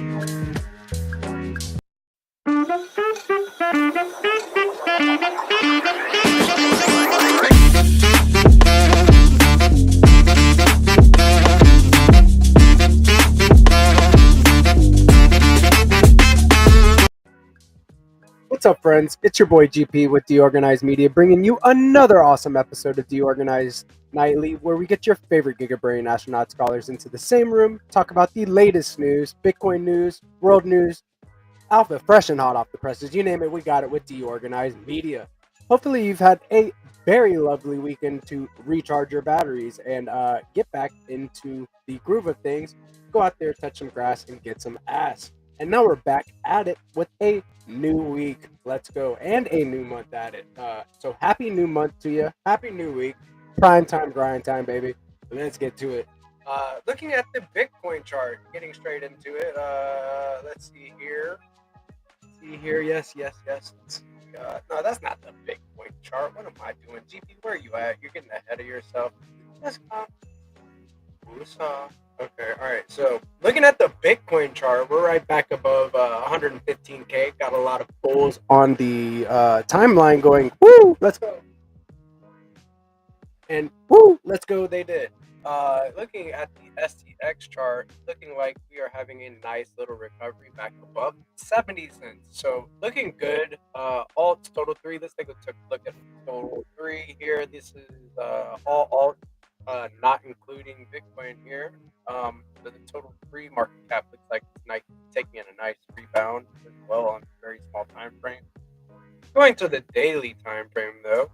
What's up, friends? It's your boy GP with DeOrganized Media, bringing you another awesome episode of DeOrganized Nightly, where we get your favorite Giga Brain Astronaut Scholars into the same room, talk about the latest news, Bitcoin news, world news, alpha, fresh and hot off the presses. You name it, we got it with DeOrganized Media. Hopefully, you've had a very lovely weekend to recharge your batteries and get back into the groove of things. Go out there, touch some grass, and get some ass. And now we're back at it with a new week. Let's go. And a new month at it. So happy new month to you. Happy new week. Prime time, grind time, baby. Let's get to it. Looking at the Bitcoin chart, getting straight into it. Let's see here. Yes. Let's see. No, that's not the Bitcoin chart. What am I doing? GP, where are you at? You're getting ahead of yourself. Let's go. Okay, all right. So looking at the Bitcoin chart, we're right back above 115K. Got a lot of bulls on the timeline going, woo, let's go. And woo, let's go, they did. Looking at the STX chart, looking like we are having a nice little recovery back above 70 cents. So looking good. Alts total 3. Let's take a look at total 3 here. This is all alts. Not including Bitcoin here. So the total 3 market cap looks like it's taking in a nice rebound as well on a very small time frame. Going to the daily time frame though,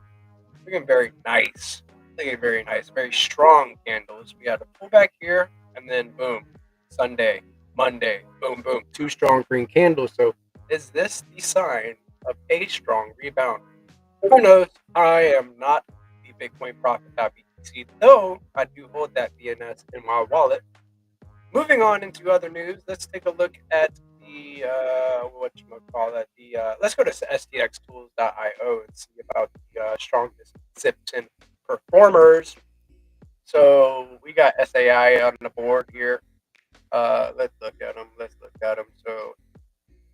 looking very nice. Very strong candles. We had a pullback here, and then boom, Sunday, Monday, boom, 2 strong green candles. So is this the sign of a strong rebound? Who knows? I am not the Bitcoin prophet. Though I do hold that BNS in my wallet. Moving on into other news, let's take a look at the let's go to stxtools.io and see about the strongest SIP10 performers. So we got SAI on the board here. Let's look at them. So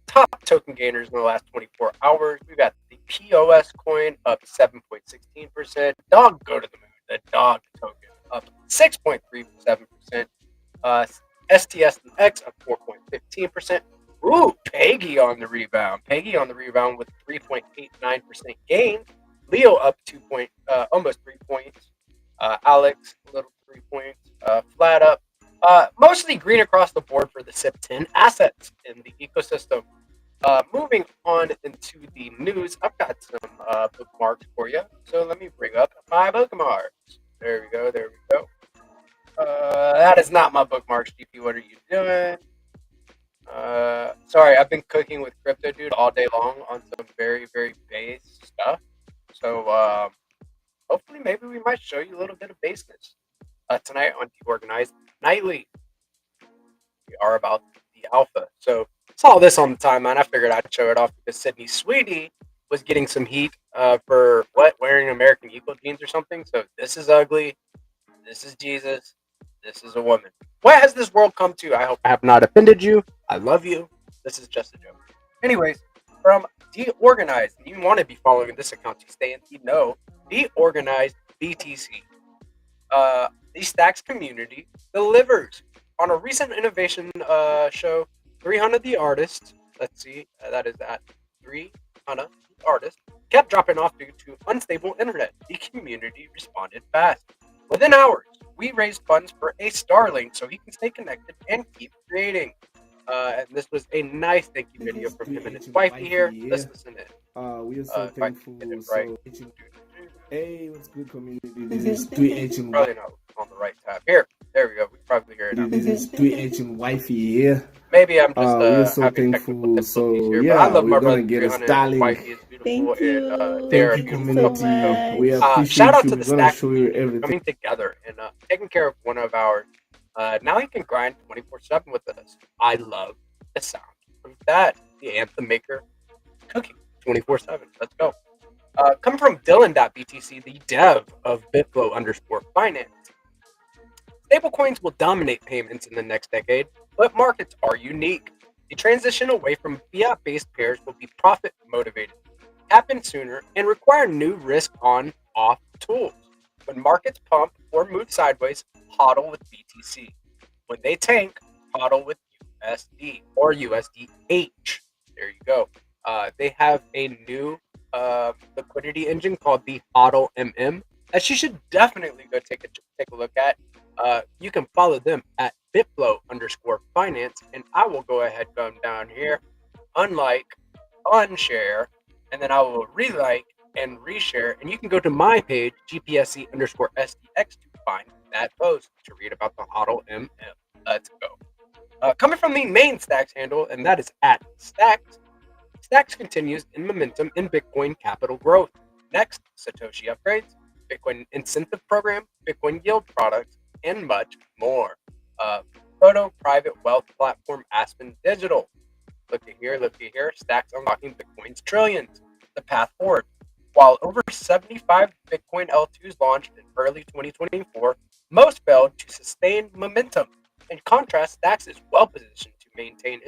top token gainers in the last 24 hours. We got the POS coin up 7.16%. Dog go to the moon. The dog token up 6.37%. STSX up 4.15%. Ooh, Peggy on the rebound. With 3.89% gain. Leo up almost 3 points. Alex a little 3 points. Flat up. Mostly green across the board for the SIP10 assets in the ecosystem. Moving on into the news, I've got some bookmarks for you. So let me bring up my bookmarks. There we go. That is not my bookmarks, GP. What are you doing? Sorry, I've been cooking with crypto, dude, all day long on some very, very base stuff. So hopefully, maybe we might show you a little bit of baseness tonight on DeOrganized Nightly. We are about the alpha. So saw this on the timeline. I figured I'd show it off because Sydney Sweetie was getting some heat for wearing American Eagle jeans or something. So this is ugly. This is Jesus. This is a woman. What has this world come to? I hope I have not offended you. I love you. This is just a joke. Anyways, from DeOrganized, you want to be following this account to stay in the know. DeOrganized BTC. The Stacks community delivers on a recent innovation show. 300 the artists. Let's see, that is at 300 the artists kept dropping off due to unstable internet. The community responded fast. Within hours, we raised funds for a Starlink so he can stay connected and keep creating. And this was a nice thank you video from him and his wifey here. Let's listen to it. We are so thankful. Hey, what's good, community? This is 3H probably not on the right tab. Here, there we go. We probably hear it now. This is 3H and wifey here. Maybe I'm just we are so having thankful. So here, yeah, I love we're my gonna get a Starlink. Thank you. They're Thank you, beautiful. community. We appreciate Shout out you. to the We're gonna Stack show you everything. coming together and taking care of one of ours. Now he can grind 24/7 with us. I love the sound of that. The anthem maker cooking 24/7. Let's go. Come from Dylan.btc, the dev of Bitflow_finance. Stablecoins will dominate payments in the next decade, but markets are unique. The transition away from fiat-based pairs will be profit-motivated, happen sooner, and require new risk-on-off tools. When markets pump or move sideways, hodl with BTC. When they tank, hodl with USD or USDH. There you go. They have a new liquidity engine called the hodl MM that you should definitely go take a look at. You can follow them at bitflow_finance, and I will go ahead come down here, unlike, unshare, and then I will relike and reshare, and you can go to my page GPSC_SDX to find that post to read about the hodl MM. Let's go. Coming from the main Stacks handle, and that is at Stacks. Stacks continues in momentum in Bitcoin capital growth. Next, Satoshi upgrades, Bitcoin incentive program, Bitcoin yield products, and much more. Photo private wealth platform Aspen Digital. Looky here. Stacks unlocking Bitcoin's trillions. The path forward. While over 75 Bitcoin L2s launched in early 2024, most failed to sustain momentum. In contrast, Stacks is well positioned to maintain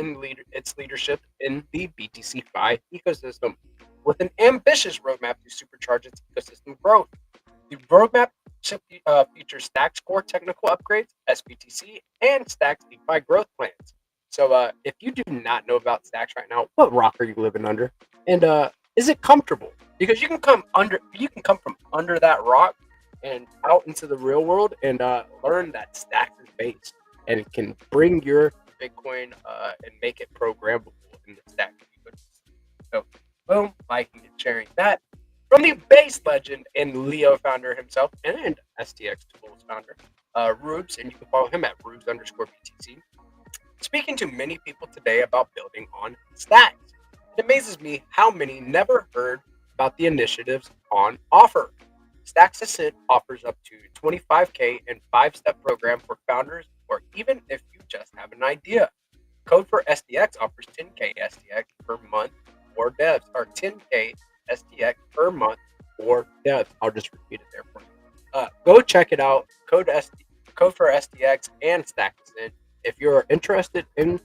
its leadership in the BTC-Fi ecosystem, with an ambitious roadmap to supercharge its ecosystem growth. The roadmap features Stacks core technical upgrades, SBTC, and Stacks DeFi growth plans. So, if you do not know about Stacks right now, what rock are you living under? And is it comfortable? Because you can come from under that rock and out into the real world and learn that Stacks is based, and it can bring your Bitcoin and make it programmable in the Stacks ecosystem. So, boom, liking and sharing that. From the base legend and Leo founder himself and STX Tools founder, Rubes, and you can follow him at Rubes_BTC. Speaking to many people today about building on Stacks, it amazes me how many never heard about the initiatives on offer. Stacks Ascent offers up to 25K and 5-step program for founders, or even if you just have an idea. Code for SDX offers 10K SDX per month for devs, or 10K SDX per month for devs. I'll just repeat it there for you. Go check it out. Code for SDX and Stacks Ascent if you're interested in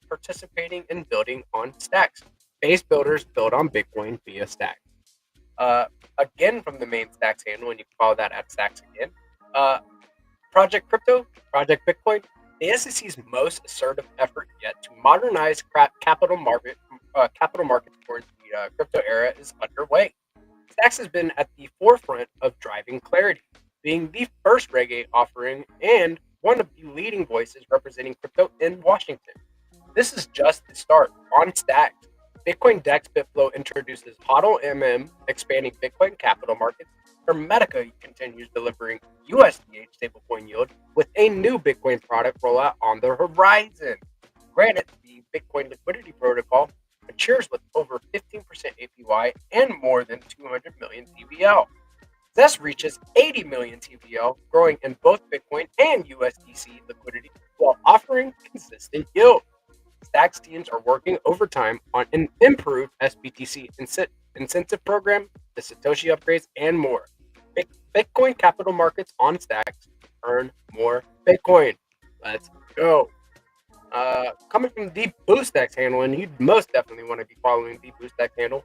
participating in building on Stacks. Base builders build on Bitcoin via Stacks. Again, from the main Stacks handle, and you can follow that at Stacks again. Project Crypto, Project Bitcoin, the SEC's most assertive effort yet to modernize capital markets for the crypto era is underway. Stacks has been at the forefront of driving clarity, being the first reggae offering and one of the leading voices representing crypto in Washington. This is just the start. On Stacks, Bitcoin Dex Bitflow introduces HODL MM, expanding Bitcoin capital markets. Hermetica continues delivering USDH stablecoin yield with a new Bitcoin product rollout on the horizon. Granted, the Bitcoin liquidity protocol matures with over 15% APY and more than 200 million TVL. Zest reaches 80 million TVL, growing in both Bitcoin and USDC liquidity while offering consistent yield. Stacks teams are working overtime on an improved SBTC incentive program, the Satoshi upgrades, and more. Bitcoin capital markets on Stacks earn more Bitcoin. Let's go. Coming from the BoostX handle, and you'd most definitely want to be following the BoostX handle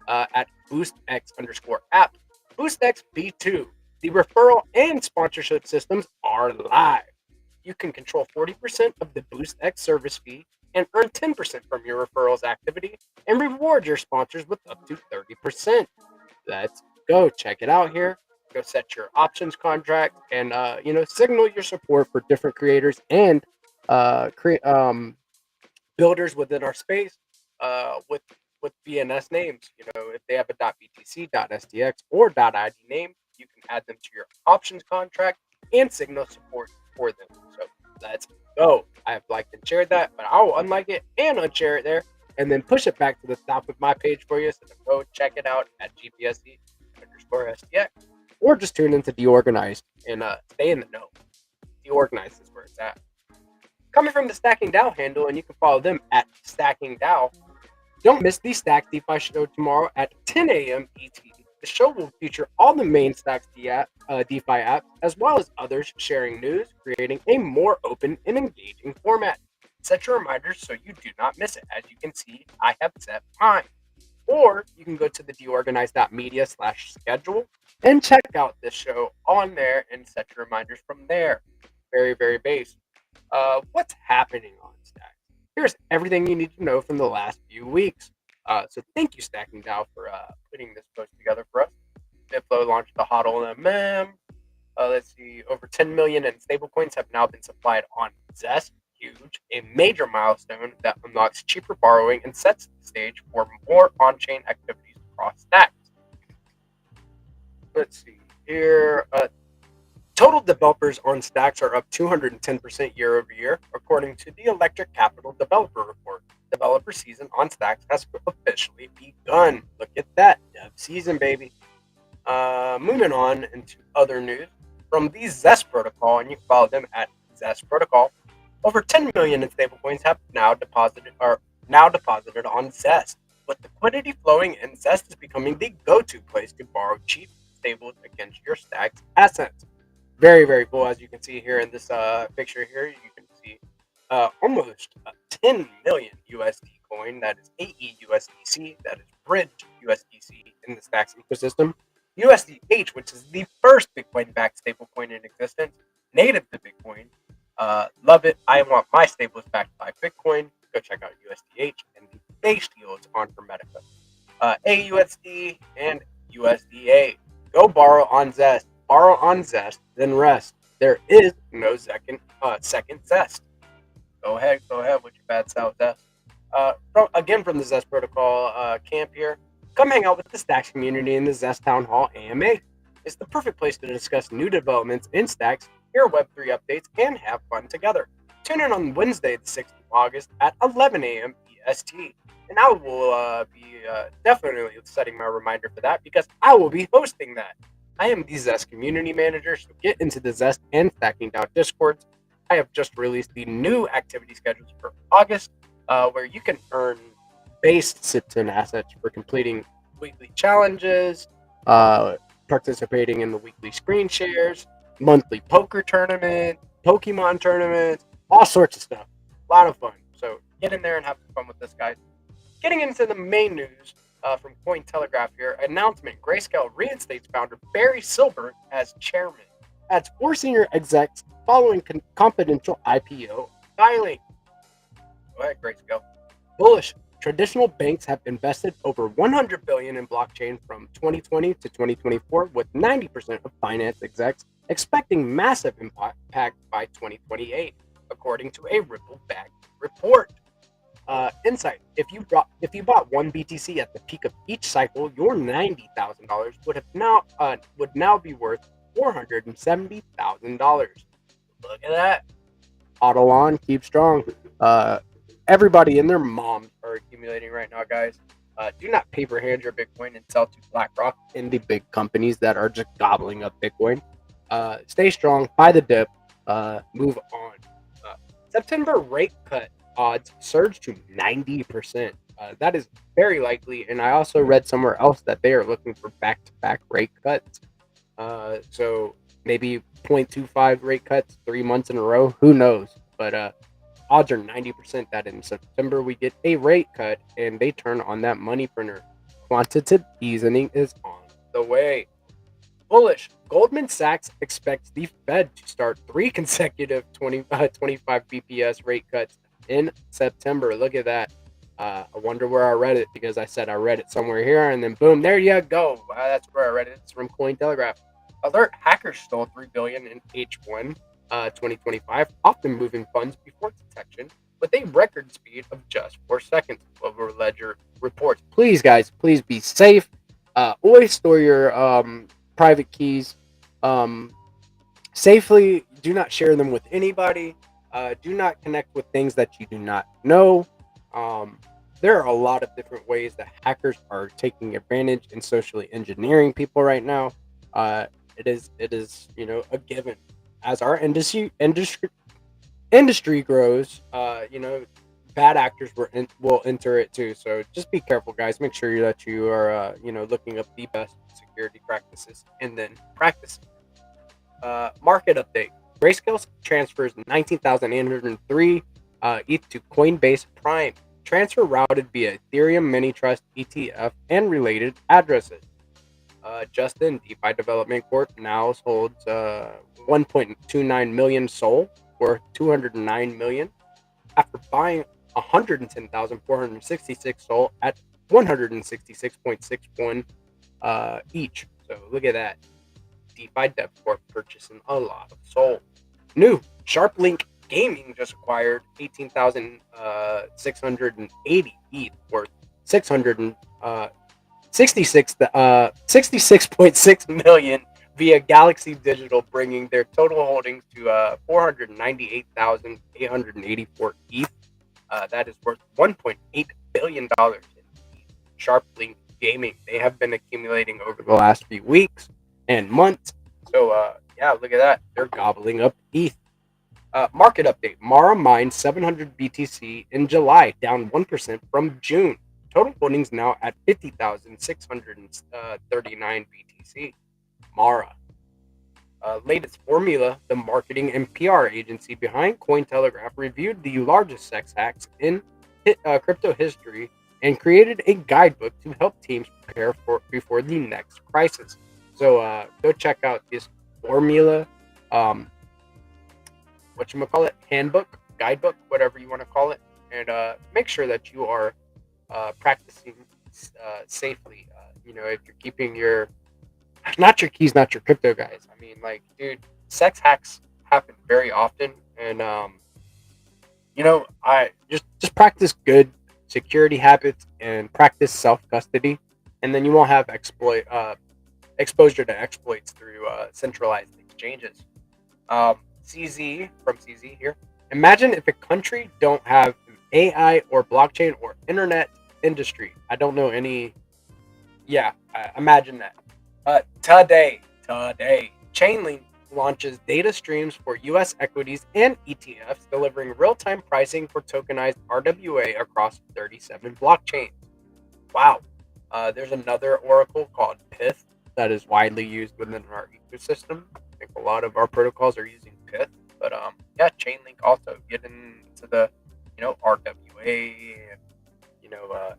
at BoostX_app. BoostX B2. The referral and sponsorship systems are live. You can control 40% of the BoostX service fee and earn 10% from your referrals activity and reward your sponsors with up to 30%. Let's go. Check it out here. Go set your options contract and signal your support for different creators and builders within our space with VNS names. If they have a .btc, .stx, or .id name, you can add them to your options contract and signal support for them. So let's go. I have liked and shared that, but I will unlike it and unshare it there, and then push it back to the top of my page for you. So go check it out at GPSC_SDX, or just tune into DeOrganized and stay in the know. DeOrganized is where it's at. Coming from the Stacking DAO handle, and you can follow them at Stacking DAO. Don't miss the Stack DeFi show tomorrow at 10 a.m. ET. The show will feature all the main Stacks DeFi apps, as well as others sharing news, creating a more open and engaging format. Set your reminders so you do not miss it. As you can see, I have set mine. Or you can go to the DeOrganized.media/schedule and check out this show on there and set your reminders from there. Very, very base. What's happening on Stacks? Here's everything you need to know from the last few weeks. So thank you, Stacking Dow, for putting this post together for us. Bitflow launched the HODL MM. Let's see, over 10 million in stablecoins have now been supplied on Zest. Huge, a major milestone that unlocks cheaper borrowing and sets the stage for more on-chain activities across Stacks. Let's see here. Total developers on Stacks are up 210% year over year, according to the Electric Capital Developer Report. Developer season on Stacks has officially begun. Look at that, dev season, baby. Moving on into other news from the Zest protocol, and you can follow them at Zest Protocol. Over 10 million in stablecoins have now deposited on Zest. With liquidity flowing in, Zest is becoming the go-to place to borrow cheap stables against your Stacks assets. Very, very cool. As you can see here in this picture here, you can see almost 10 million USD coin. That is AEUSDC. That is bridged USDC in the Stacks ecosystem. USDH, which is the first Bitcoin-backed stablecoin in existence, native to Bitcoin. Love it. I want my stables backed by Bitcoin. Go check out USDH and the base deals on Hermetica. AUSD and USDA. Go borrow on Zest. Borrow on Zest, then rest. There is no second Zest. Go ahead with your bad self, Zest. From the Zest Protocol camp here, come hang out with the Stacks community in the Zest Town Hall AMA. It's the perfect place to discuss new developments in Stacks, hear Web3 updates, and have fun together. Tune in on Wednesday, the 6th of August at 11 a.m. EST. And I will be definitely setting my reminder for that because I will be hosting that. I am the Zest community manager, so get into the Zest and Stacking Down Discords. I have just released the new activity schedules for August, where you can earn base SIP10 assets for completing weekly challenges, participating in the weekly screen shares, monthly poker tournament, Pokemon tournaments, all sorts of stuff. A lot of fun. So get in there and have some fun with this, guys. Getting into the main news from Cointelegraph here, announcement: Grayscale reinstates founder Barry Silbert as chairman. Adds 4 senior execs following confidential IPO filing. Go ahead, Grayscale. Bullish. Traditional banks have invested over $100 billion in blockchain from 2020 to 2024, with 90% of finance execs expecting massive impact by 2028, according to a Ripple-backed report. Insight: If you bought one BTC at the peak of each cycle, your $90,000 would now be worth $470,000. Look at that. Auto on, keep strong. Everybody and their moms are accumulating right now, guys. Do not paper hand your Bitcoin and sell to BlackRock and the big companies that are just gobbling up Bitcoin. Stay strong, buy the dip, move on. September rate cut odds surged to 90%. That is very likely, and I also read somewhere else that they are looking for back-to-back rate cuts. So maybe 0.25 rate cuts 3 months in a row. Who knows? But odds are 90% that in September we get a rate cut and they turn on that money printer. Quantitative easing is on the way. Bullish. Goldman Sachs expects the Fed to start 3 consecutive 25 BPS rate cuts in September. Look at that. I wonder where I read it because I said I read it somewhere here, and then boom, there you go. That's where I read it. It's from Cointelegraph. Alert: hackers stole $3 billion in H1 2025, often moving funds before detection with a record speed of just 4 seconds. Over Ledger reports. Please, guys, please be safe. Always store your private keys safely. Do not share them with anybody. Do not connect with things that you do not know. There are a lot of different ways that hackers are taking advantage and socially engineering people right now. It is a given. As our industry grows, bad actors will enter it too. So just be careful, guys. Make sure that you are looking up the best security practices and then practice. Market update: Grayscale transfers 19,803 ETH to Coinbase Prime. Transfer routed via Ethereum Mini Trust ETF and related addresses. Justin, DeFi Development Corp now holds 1.29 million SOL worth 209 million after buying 110,466 SOL at 166.61 each. So look at that. DeFi Dev Corp purchasing a lot of SOL. New SharpLink Gaming just acquired 18,680 ETH worth 66.6 million via Galaxy Digital, bringing their total holdings to 498,884 ETH. That is worth $1.8 billion in SharpLink Gaming. They have been accumulating over the last few weeks and months. So, yeah, look at that. They're gobbling up ETH. Market update. Mara mined 700 BTC in July, down 1% from June. Total holdings now at 50,639 BTC. Mara. Latest formula, the marketing and PR agency behind Cointelegraph reviewed the largest sex hacks in crypto history and created a guidebook to help teams prepare before the next crisis. So go check out this formula, handbook, guidebook, whatever you want to call it, and make sure that you are practicing safely. If you're keeping not your keys, not your crypto, guys. I mean, like, dude, sex hacks happen very often, and I just practice good security habits and practice self custody, and then you won't have exposure to exploits through centralized exchanges. CZ from CZ here. Imagine if a country don't have an AI or blockchain or internet industry. I don't know any. Yeah, imagine that. Today, Chainlink launches data streams for U.S. equities and ETFs, delivering real-time pricing for tokenized RWA across 37 blockchains. Wow. There's another oracle called Pyth that is widely used within our ecosystem. I think a lot of our protocols are using Pyth, but yeah, Chainlink also getting into the RWA and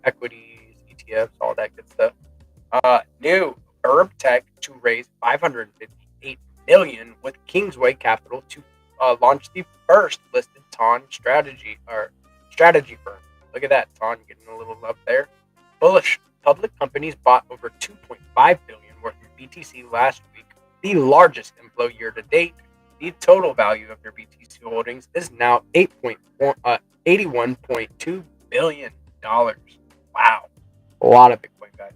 equities, ETFs, all that good stuff. New Herb Tech to raise 558 million with Kingsway Capital to launch the first listed TON strategy firm. Look at that, TON getting a little love there. Bullish public companies bought over 2.5 billion worth of BTC last week, the largest inflow year to date. The total value of their BTC holdings is now $81.2 billion. Wow, a lot of Bitcoin, guys.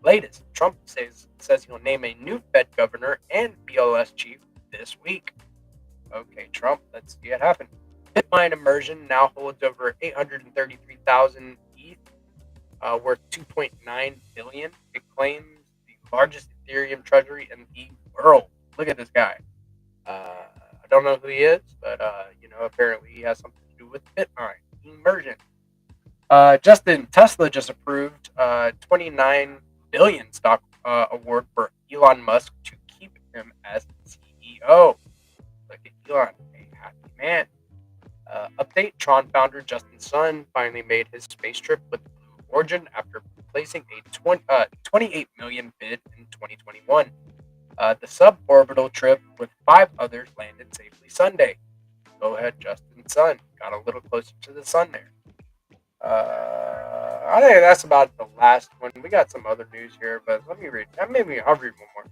Latest, Trump says he'll name a new Fed governor and BLS chief this week. Okay, Trump, let's see it happen. Bitcoin immersion now holds over 833,000 ETH, worth 2.9 billion. It claims the largest Ethereum treasury in the world. Look at this guy. I don't know who he is, but apparently he has something to do with Bitcoin immersion. Justin, Tesla just approved 29 billion stock award for Elon Musk to keep him as CEO. Look at Elon, a happy man. Update, Tron founder Justin Sun finally made his space trip with Blue Origin after placing a 28 million bid in 2021. The suborbital trip with 5 others landed safely Sunday. Go ahead, Justin Sun. Got a little closer to the sun there. I think that's about the last one. We got some other news here, but let me read. Maybe I'll read one more.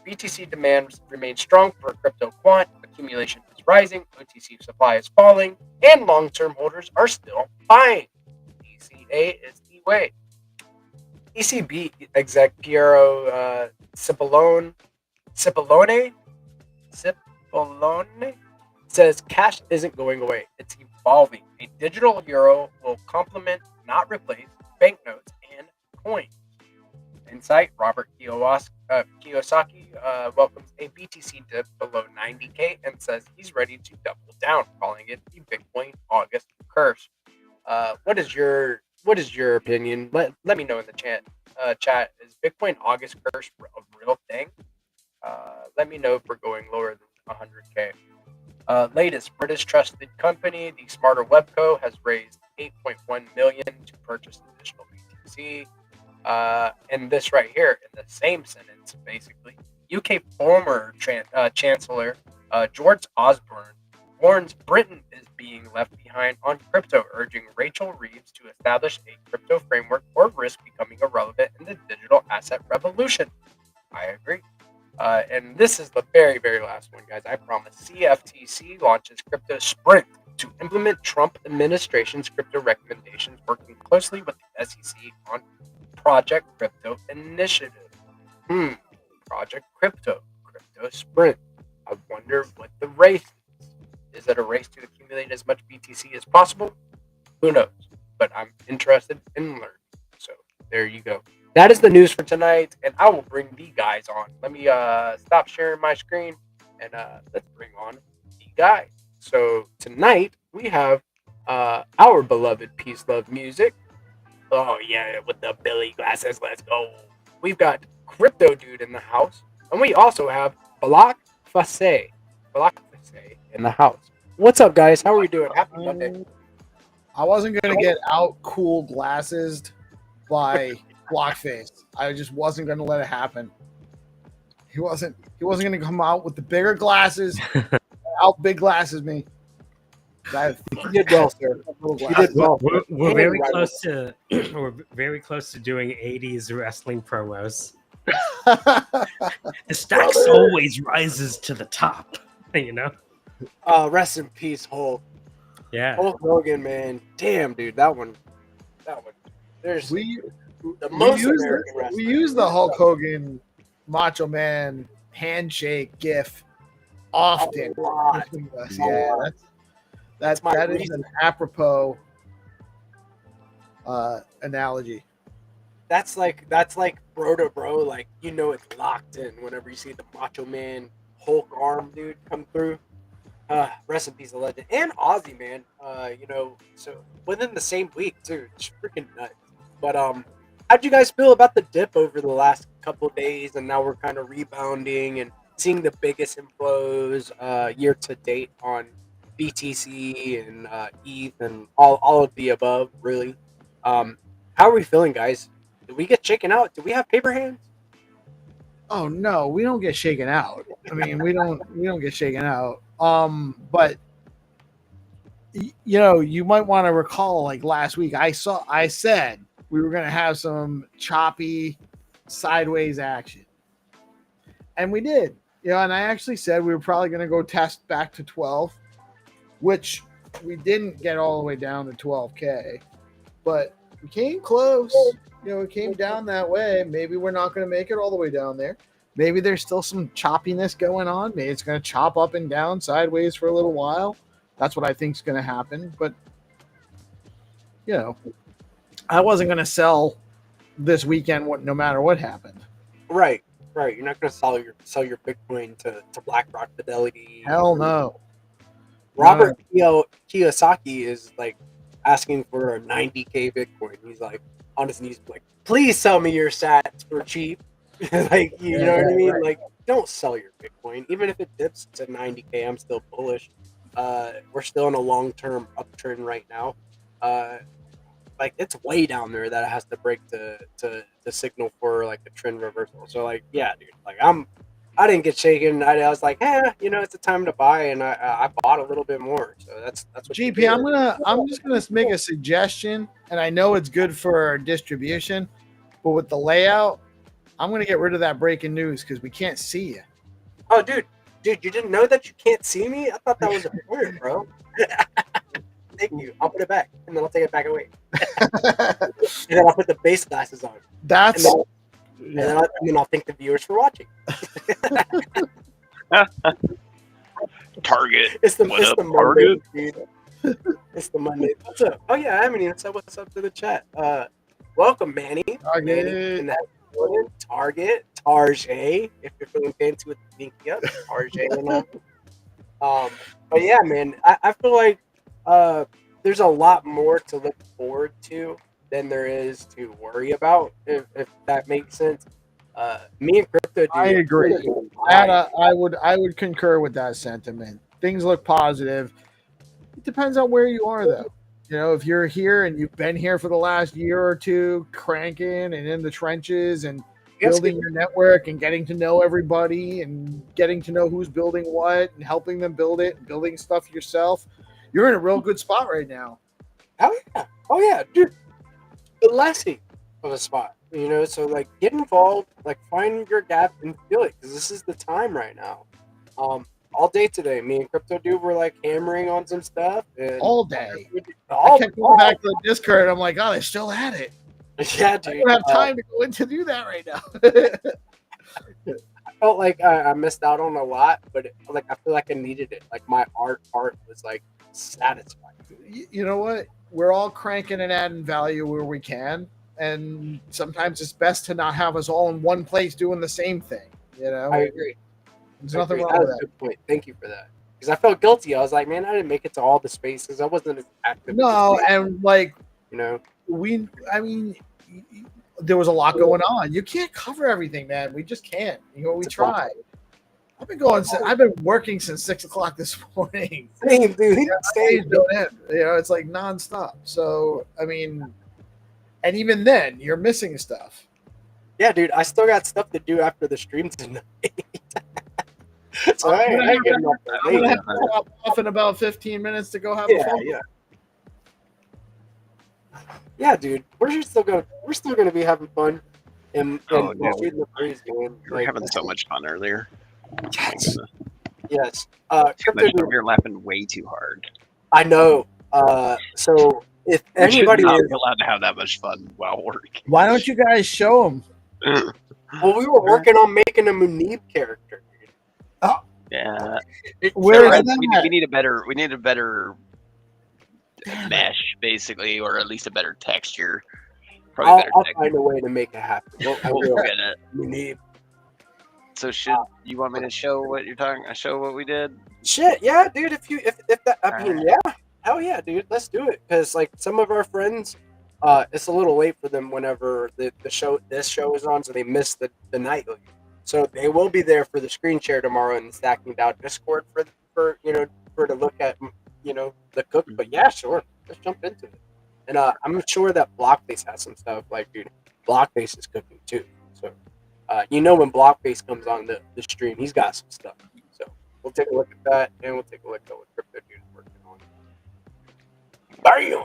BTC demand remains strong for crypto quant. Accumulation is rising. OTC supply is falling, and long-term holders are still buying. ECA is the way. ECB exec Piero Cipollone says cash isn't going away. It's evolving. A digital euro will complement, not replace, banknotes and coins. Insight, Robert Kiyosaki welcomes a BTC dip below 90K and says he's ready to double down, calling it the Bitcoin August curse. What is your opinion? Let me know in the chat. Chat, is Bitcoin August curse a real thing? Let me know if we're going lower than 100K. Latest British trusted company, the Smarter Web Co., has raised $8.1 million to purchase additional BTC. And this right here, in the same sentence, basically, UK former Chancellor George Osborne warns Britain is being left behind on crypto, urging Rachel Reeves to establish a crypto framework or risk becoming irrelevant in the digital asset revolution. I agree. And this is the very, very last one, guys. I promise. CFTC launches Crypto Sprint to implement Trump administration's crypto recommendations, working closely with the SEC on Project Crypto Initiative. Project Crypto Sprint. I wonder what the race is. Is it a race to accumulate as much BTC as possible? Who knows? But I'm interested in learning. So there you go. That is the news for tonight, and I will bring the guys on. Let me stop sharing my screen, and let's bring on the guys. So tonight we have our beloved Peace Love Music. Oh yeah, with the Billy glasses, let's go. We've got Crypto Dude in the house, and we also have Balak Fasse in the house. What's up, guys? How are we doing? Happy Monday. I wasn't gonna get out cool glasses by Blockface. I just wasn't gonna let it happen. He wasn't gonna come out with the bigger glasses, out big glasses me. You did well, sir. You did well. We're very close to we're very close to doing 80s wrestling promos. The stacks always rises to the top, you know. Rest in peace, Hulk. Yeah. Hulk Hogan, man. Damn, dude, that one. There's we the most we use the Hulk Hogan Macho Man handshake gif often. Yeah, that is an apropos analogy. That's like bro to bro, like you know it's locked in whenever you see the Macho Man Hulk arm dude come through. Rest in peace, the legend, and Ozzy, man. So within the same week too, it's freaking nuts. But how'd you guys feel about the dip over the last couple of days, and now we're kind of rebounding and seeing the biggest inflows year to date on BTC and ETH and all of the above, really. How are we feeling, guys? Did we get shaken out? Do we have paper hands? Oh no, we don't get shaken out. I mean, we don't get shaken out. But you might want to recall, like last week, I said we were going to have some choppy sideways action, and we did. And I actually said we were probably going to go test back to 12, which we didn't get all the way down to 12K, but we came close. It came down that way. Maybe we're not going to make it all the way down there. Maybe there's still some choppiness going on. Maybe it's going to chop up and down sideways for a little while. That's what I think is going to happen. But, I wasn't going to sell this weekend no matter what happened. Right. You're not going to sell your Bitcoin to BlackRock, Fidelity. Hell no. Robert Kiyosaki is like asking for a 90K Bitcoin. He's like on his knees, like, please sell me your sats for cheap. Like, you know what I mean? Right. Like, don't sell your Bitcoin. Even if it dips to 90K, I'm still bullish. We're still in a long-term uptrend right now. Like, it's way down there that it has to break to signal for like a trend reversal. So like, yeah, dude, like I didn't get shaken. I was like, it's a time to buy, and I bought a little bit more. So that's what GP. I'm just gonna make a suggestion, and I know it's good for distribution, but with the layout, I'm gonna get rid of that breaking news because we can't see you. Oh, dude, you didn't know that you can't see me? I thought that was a word, bro. Thank you. I'll put it back, and then I'll take it back away. And then I'll put the base glasses on. And then I'll thank the viewers for watching. Target. It's the Target? Monday, dude. It's the Monday. What's up? Oh yeah, I haven't even said what's up to the chat. Welcome, Manny. Target. Target. Tarjay. If you're feeling fancy with the pinky up, Tarjay. But yeah, man, I feel like there's a lot more to look forward to than there is to worry about, if that makes sense. Me and Crypto, dude, I agree. I would concur with that sentiment. things look positive. It depends on where you are, though. You know, if you're here and you've been here for the last year or two, cranking and in the trenches and building your network and getting to know everybody and getting to know who's building what and helping them build it and building stuff yourself, you're in a real good spot right now. Oh yeah, dude. The blessing of a spot, you know. So like, get involved, like find your gap and fill it, because this is the time right now. All day today, me and Crypto Dude were like hammering on some stuff and All day. all, I kept going back to the Discord. And I'm like, oh, they're still at it. Yeah, I dude. don't have time to go in to do that right now. I felt like I missed out on a lot, but like I feel like I needed it. Like my art part was like satisfying. You know what? We're all cranking and adding value where we can, and sometimes it's best to not have us all in one place doing the same thing. You know, I agree. There's nothing wrong That with was a that. good point. Thank you for that. Because I felt guilty. I was like, man, I didn't make it to all the spaces. I wasn't as active. No, and like you know, I mean, there was a lot going on. You can't cover everything, man. We just can't. You know, we try. I've been working since 6 o'clock this morning. Same, dude. Days don't end. You know, it's like nonstop. So I mean, and even then, you're missing stuff. Yeah, dude. I still got stuff to do after the stream tonight. So I'm gonna have to hop off in about 15 minutes to go have a phone call. Yeah, dude. We're still gonna be having fun. And the breeze, man. We were having so much fun earlier. Yes. You're laughing way too hard. I know. So if anybody is is allowed to have that much fun while working, why don't you guys show them? Well, we were working on making a Munib character. Oh. Yeah. Where is that? We need a better mesh, basically, or at least a better texture. I'll find a way to make it happen. We'll get it. Munib. So should you want me to show what you're talking? Show what we did? Shit, yeah, dude. If that, I mean, yeah, hell yeah, dude. Let's do it. Because like some of our friends, it's a little late for them whenever this show is on, so they miss the nightly. So they will be there for the screen share tomorrow and stacking down Discord for to look at the cook. But yeah, sure, let's jump into it. And I'm sure that Blockface has some stuff. Like, dude, Blockface is cooking too. So when Blockface comes on the stream, he's got some stuff. So we'll take a look at that, and we'll take a look at what Crypto Dude is working on. Bam!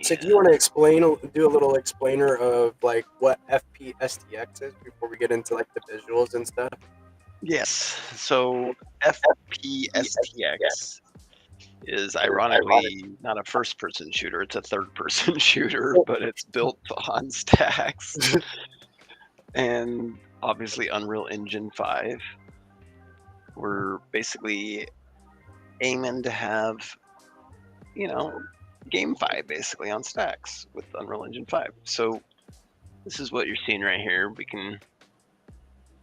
So do you want to do a little explainer of like what FPSTX is before we get into like the visuals and stuff? Yes. So FPSTX is ironically not a first-person shooter; it's a third-person shooter, but it's built on stacks, and obviously Unreal Engine 5. We're basically aiming to have, GameFi basically on stacks with Unreal Engine 5. So this is what you're seeing right here. We can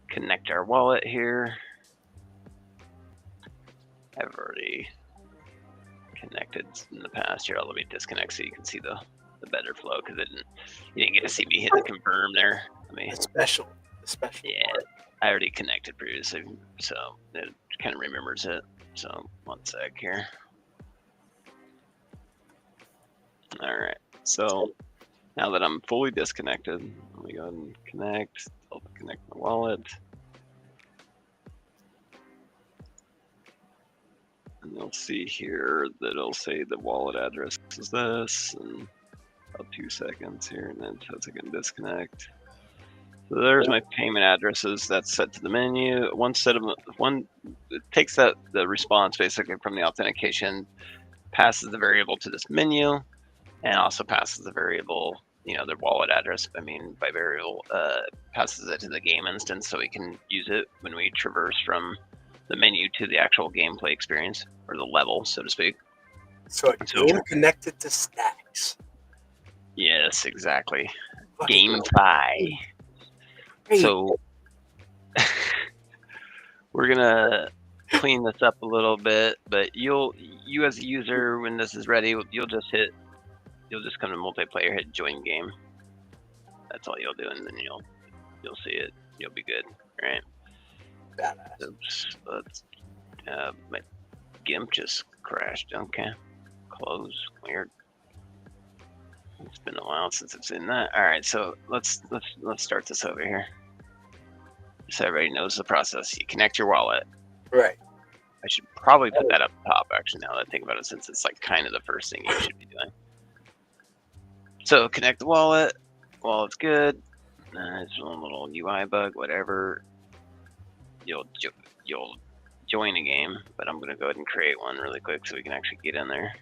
connect our wallet here. I've already connected in the past. Here, let me disconnect so you can see the better flow, because you didn't get to see me hit the confirm there. The special. Yeah, part. I already connected previously, so it kind of remembers it. So 1 sec here. All right, so now that I'm fully disconnected, let me go ahead and connect. I'll connect my wallet. And you'll see here that it'll say the wallet address is this, and about 2 seconds here, and then it says I can disconnect. So there's my payment addresses. That's set to the menu. It takes the response basically from the authentication, passes the variable to this menu, and also passes the variable, their wallet address. By variable, passes it to the game instance so we can use it when we traverse from the menu to the actual gameplay experience, or the level, so to speak. So a game connected to stacks. Yes, exactly. GameFi. So we're gonna clean this up a little bit, but you as a user, when this is ready, you'll just come to multiplayer, hit join game. That's all you'll do, and then you'll see it. You'll be good, all right? Badass. So let's My GIMP just crashed. Okay, close. Weird. It's been a while since it's in that. All right, so let's start this over here. So everybody knows the process. You connect your wallet. Right. I should probably put that up top, actually, now that I think about it, since it's like kind of the first thing you should be doing. So connect the wallet. Wallet's good. It's a little UI bug, whatever. You'll join a game, but I'm gonna go ahead and create one really quick so we can actually get in there.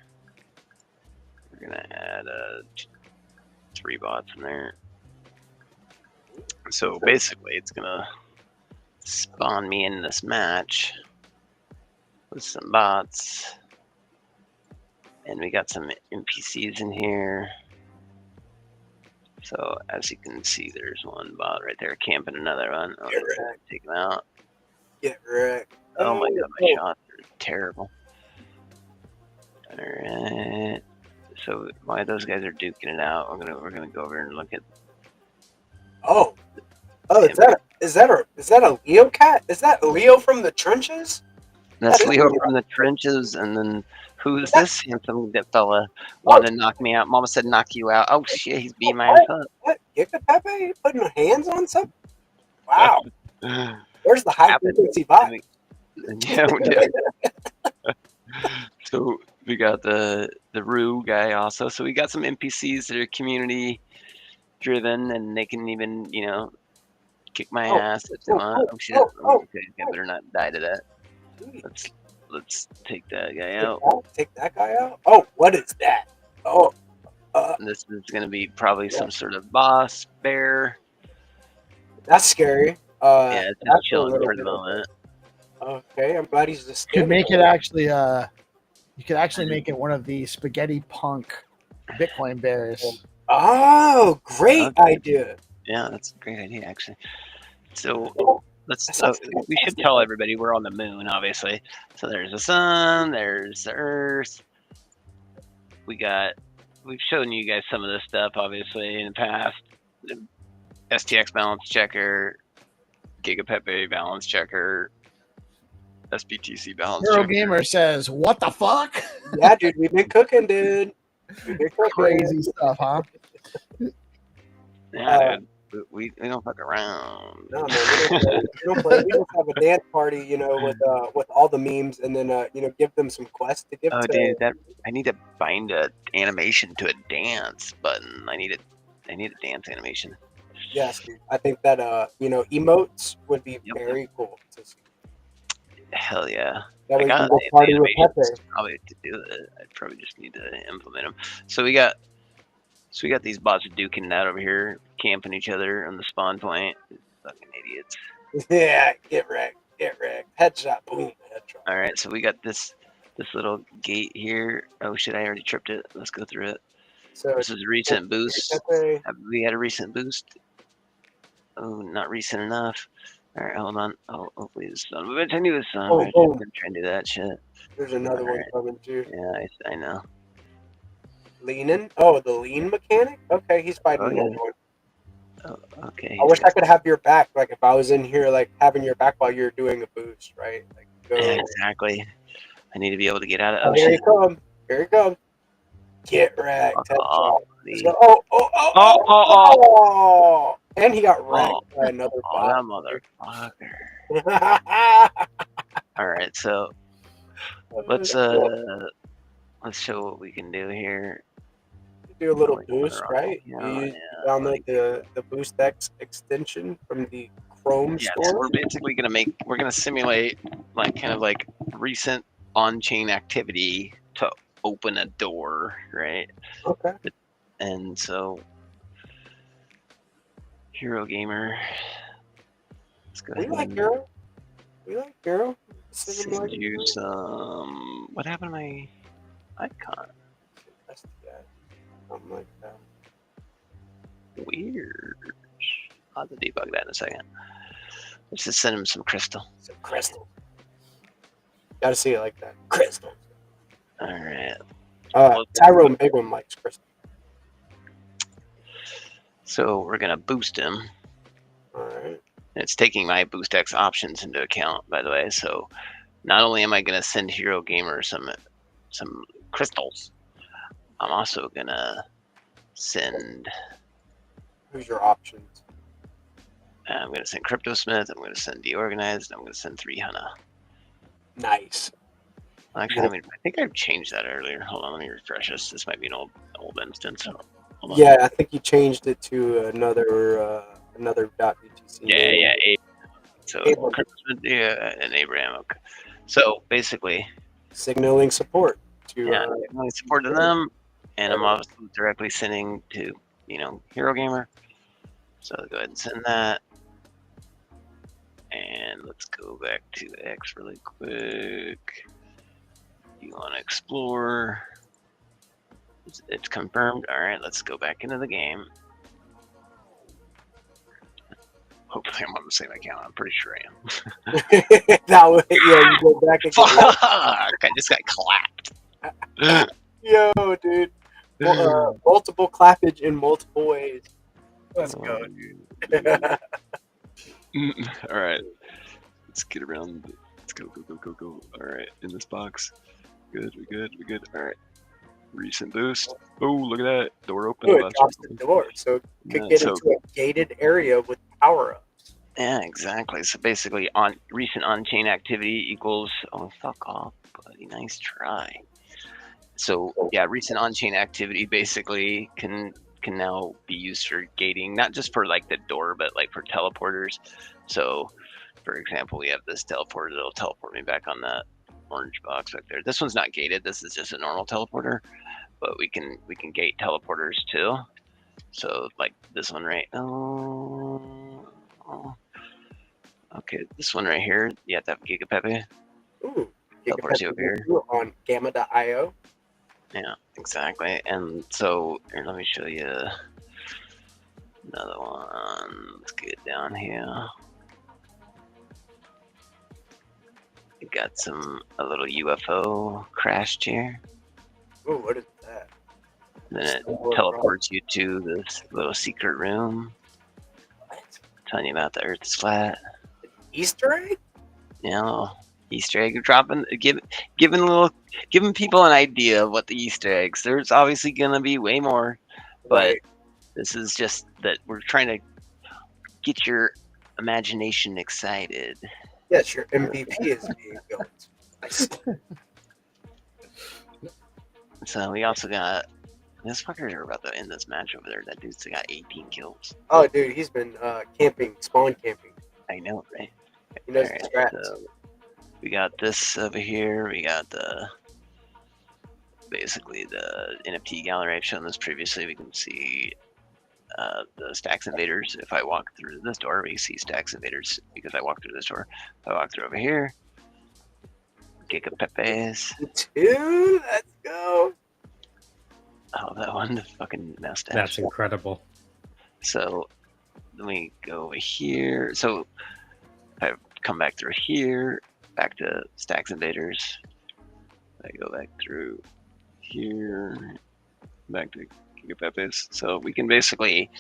We're gonna add 3 bots in there. So basically, it's gonna spawn me in this match with some bots, and we got some NPCs in here. So as you can see, there's one bot right there camping another one. Oh, take him out. Get wrecked. Oh my god, my shots are terrible. Alright. So while those guys are duking it out, we're gonna go over and look at. Oh, is that a Leo cat? Is that Leo from the trenches? That's Leo from the trenches, and then who's this handsome fella wanted to knock me out? Mama said knock you out. Oh shit, he's beating my ass up. What? Giga Pepe? You putting hands on something? Wow. Where's the high frequency bot? Yeah, we did. So we got the Rue guy also. So we got some NPCs that are community driven, and they can even, you know, kick my ass if they want. Oh shit! Okay, I better not die to that. Let's take that guy out. Take that guy out. Oh, what is that? Oh, this is gonna be probably some sort of boss bear. That's scary. Yeah, it's just chilling for the moment. Okay, I'm glad he's just. You could make it actually. You could actually make it one of the spaghetti punk Bitcoin bears. Oh, great idea. Yeah, that's a great idea, actually. So we should tell everybody we're on the moon, obviously. So there's the sun, there's the Earth. We've shown you guys some of this stuff, obviously, in the past. The STX balance checker, Giga Pepe balance checker, SBTC balance Hero checker. Gamer says, "What the fuck?" Yeah, dude, we've been cooking, dude. We've been cooking. Crazy stuff, huh? Yeah, dude. We don't fuck around. No, man, we don't play. We just have a dance party, you know, with all the memes, and then you know, give them some quests to give. Oh, to... dude, I need to bind a animation to a dance button. I need a dance animation. Yes, dude. I think that you know, emotes would be very cool to see. Hell yeah! That way I got you can go party with Pepe. probably to do it. I probably just need to implement them. So we got these bots duking it out over here, camping each other on the spawn point. Fucking idiots. Yeah, get wrecked. Headshot, boom, headshot. All right, so we got this little gate here. Oh shit, I already tripped it. Let's go through it. So This is a recent boost. Pepe. Have we had a recent boost? Oh, not recent enough. All right, hold on. Oh, hopefully this son of a bitch. I knew this son of a bitch. I'm gonna try and do that shit. There's another one coming too. Yeah, I know. Leaning? Oh, the lean mechanic? Okay, he's fighting another one. Oh, okay. I wish I could have your back, like if I was in here, like having your back while you're doing a boost, right? Like, go. Yeah, exactly. I need to be able to get out of. Oh, here you come. Here you come. Get wrecked. Oh, Oh. And he got wrecked by another bot. That motherfucker. All right, so let's show what we can do here. Do a little boost, right? Yeah, You download the Boost X extension from the Chrome store. So we're gonna simulate kind of recent on-chain activity to open a door, right? Okay. And so Hero Gamer. Let's go ahead. We like Hero. Send you some. What happened to my icon? That's the guy. Something like that. Weird. I'll have to debug that in a second. Let's just send him some crystal. Some crystal. Gotta see it like that. Crystal. All right. Tyrone Bigham likes crystal. So we're gonna boost him. All right. It's taking my Boost X options into account, by the way. So not only am I gonna send Hero Gamer some crystals, I'm also gonna send. Who's your options? I'm gonna send Crypto Smith. I'm gonna send DeOrganized. I'm gonna send 3 Hana. Nice. Actually, I think I've changed that earlier. Hold on, let me refresh this. This might be an old instance. Hold on. Yeah, I think you changed it to another .btc. Yeah. So Abraham. Crypto Smith, yeah, and Abraham. Okay. So basically, Signaling support to yeah, I supported them, and I'm also directly sending to Hero Gamer. So go ahead and send that. And let's go back to X really quick. You want to explore? It's confirmed. All right, let's go back into the game. Hopefully, I'm on the same account. I'm pretty sure I am. that way, yeah, you go back and Fuck! I just got clapped. Yo, dude. Multiple clappage in multiple ways. Let's go. All right, let's get around. Let's go. All right, in this box. Good. We good. All right. Recent boost. Oh, look at that. Door open. It drops the door, so it could get into a gated area with power-ups. Yeah, exactly. So basically, on recent on-chain activity equals. Oh, fuck off, buddy. Nice try. So yeah, recent on-chain activity basically can now be used for gating, not just for like the door, but like for teleporters. So, for example, we have this teleporter that'll teleport me back on that orange box back there. This one's not gated. This is just a normal teleporter, but we can gate teleporters too. So like this one right. Okay, this one right here. You have to have Giga Pepe. Ooh, Teleports you over here on Gamma.io. Yeah, exactly. And so here, let me show you another one. Let's get down here. We got a little UFO crashed here. Ooh, what is that? Then it teleports you to this little secret room. What? Telling you about the Earth is flat. Easter egg? Easter egg dropping, giving people an idea of what the Easter eggs. There's obviously gonna be way more, but Right. this is just that we're trying to get your imagination excited. Yes, your MVP is being built. Nice. So we also got this fuckers are about to end this match over there. That dude's got 18 kills. Oh, dude, he's been spawn camping. I know, right? He knows the strats. So we got this over here. We got basically the NFT gallery. I've shown this previously. We can see the Stacks Invaders. If I walk through this door, we see Stacks Invaders because I walked through this door. If I walk through over here, Giga Pepe's. Dude, let's go. Oh, that one, the fucking mustache. That's incredible. So let me go over here. So I come back through here, back to Stacks Invaders. I go back through here, back to Giga Pepe's. So we can basically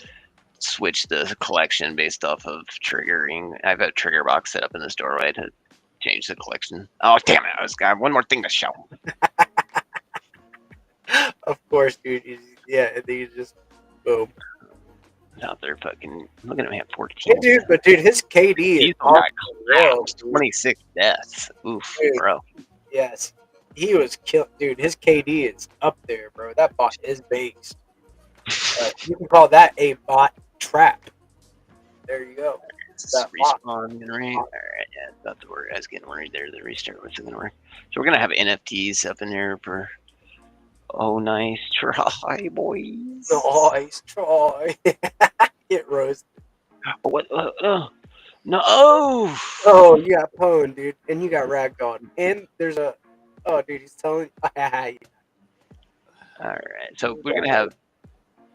switch the collection based off of triggering. I've got a trigger box set up in this doorway to change the collection. Oh, damn it. I have one more thing to show. Of course, dude. And he's just boom. Out there fucking, look at him have 14. Hey, dude, but dude, his KD He's is got off the rails, dude. 26 deaths. Oof, Dude. bro. Yes, he was killed, dude. His KD is up there, bro. That bot is based. You can call that a bot trap. There you go. That bot. Respawn gonna ring. All right, yeah, that's the word. I was getting worried there. The restart wasn't gonna work. So we're gonna have NFTs up in there for. Oh, nice try, boys. Nice try. Get roasted. What? No. Oh, you got pwned, dude, and you got ragdolled, and there's a. Oh, dude, he's telling. All right, so we're gonna have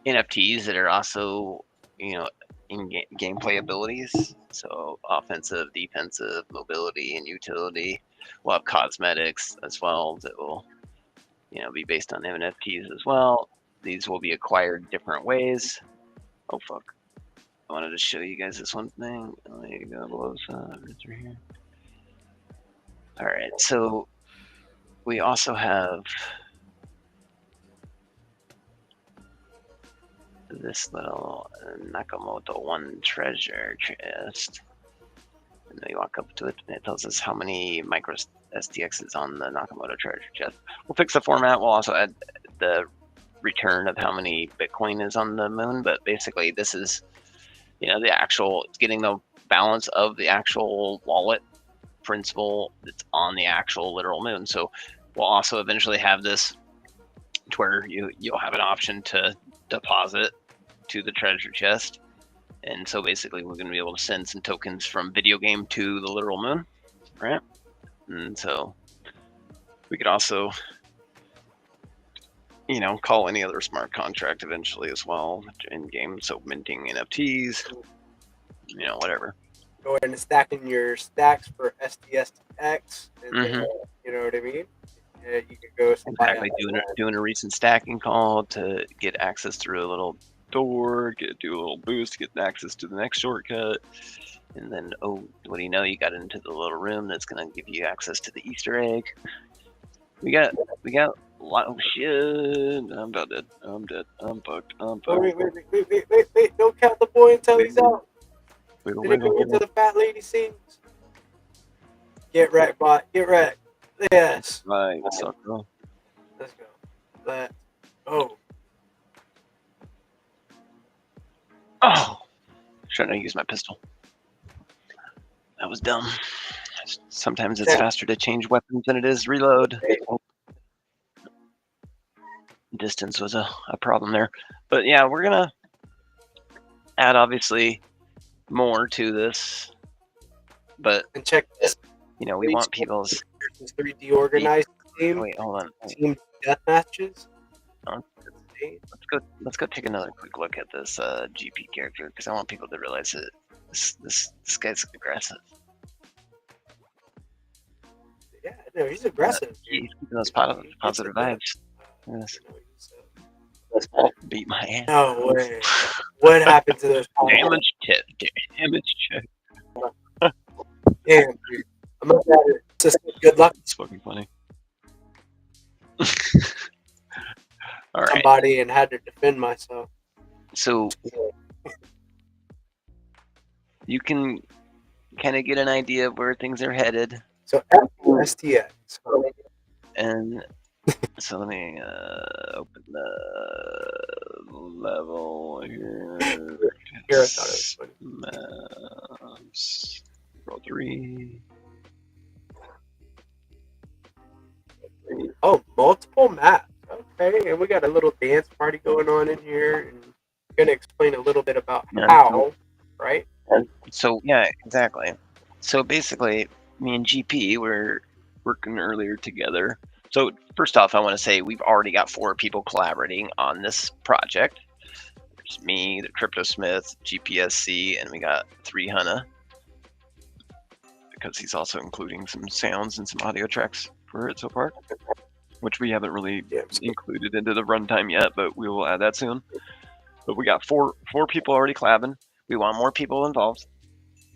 NFTs that are also, in gameplay abilities. So offensive, defensive, mobility, and utility. We'll have cosmetics as well that will, be based on NFTs as well. These will be acquired different ways. Oh fuck! I wanted to show you guys this one thing. There you go, below right here. All right, so we also have this little Nakamoto 1 treasure chest. And then we walk up to it, and it tells us how many micro STX is on the Nakamoto treasure chest. We'll fix the format. We'll also add the return of how many Bitcoin is on the moon. But basically, this is, the actual, it's getting the balance of the actual wallet principal that's on the actual literal moon. So we'll also eventually have this to where you'll have an option to deposit to the treasure chest. And so basically we're going to be able to send some tokens from video game to the literal moon, right? And so we could also, call any other smart contract eventually as well in game. So minting NFTs, whatever. Go ahead and stacking your stacks for STSX, and then, you know what I mean? Yeah, you could go Exactly, doing a recent stacking call to get access through a little door, do a little boost, get access to the next shortcut, and then what do you know? You got into the little room that's gonna give you access to the Easter egg. We got a lot of shit. I'm about dead. I'm dead. I'm fucked. I'm fucked. Wait! Don't count the boy until he's out. Wiggle, Then go wiggle, into the fat lady sings. Get wrecked, bot. Get wrecked. Yes. right, sucker. Let's go. Let's go. Oh, trying to use my pistol. That was dumb. Sometimes it's faster to change weapons than it is reload. Distance was a problem there. But yeah, we're gonna add obviously more to this. But And check this. we want people's 3 DeOrganized team. Wait, hold on. Team death matches. Let's go take another quick look at this GP character because I want people to realize that this guy's aggressive. Yeah, no, he's aggressive. He's keeping those positive vibes. Yes. Beat my ass. No way. What happened to those? Damage check. Damn, dude. I'm not at it. Just good luck. It's fucking funny. All right. Somebody and had to defend myself. So you can kind of get an idea of where things are headed. So STX. And so let me open the level here. Here I thought it was funny. Maps. Roll 3. Oh, multiple maps. Okay, and we got a little dance party going on in here, and we're gonna explain a little bit about how, right? So yeah, exactly. So basically, me and GP were working earlier together. So first off, I want to say we've already got 4 people collaborating on this project. There's me, the Cryptosmith, GPSC, and we got 3 Hunna, because he's also including some sounds and some audio tracks for it so far, which we haven't really included into the runtime yet, but we will add that soon. But we got four people already collabing. We want more people involved.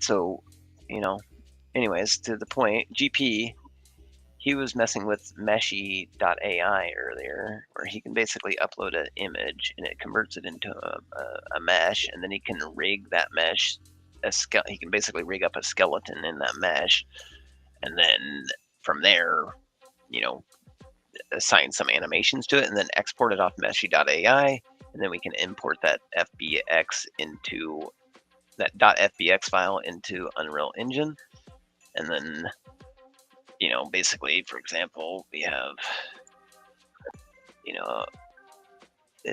So, anyways, to the point, GP, he was messing with meshy.ai earlier, where he can basically upload an image and it converts it into a mesh, and then he can rig that mesh. He can basically rig up a skeleton in that mesh, and then from there, assign some animations to it, and then export it off meshy.ai, and then we can import that FBX into that .fbx file into Unreal Engine, and then basically, for example, we have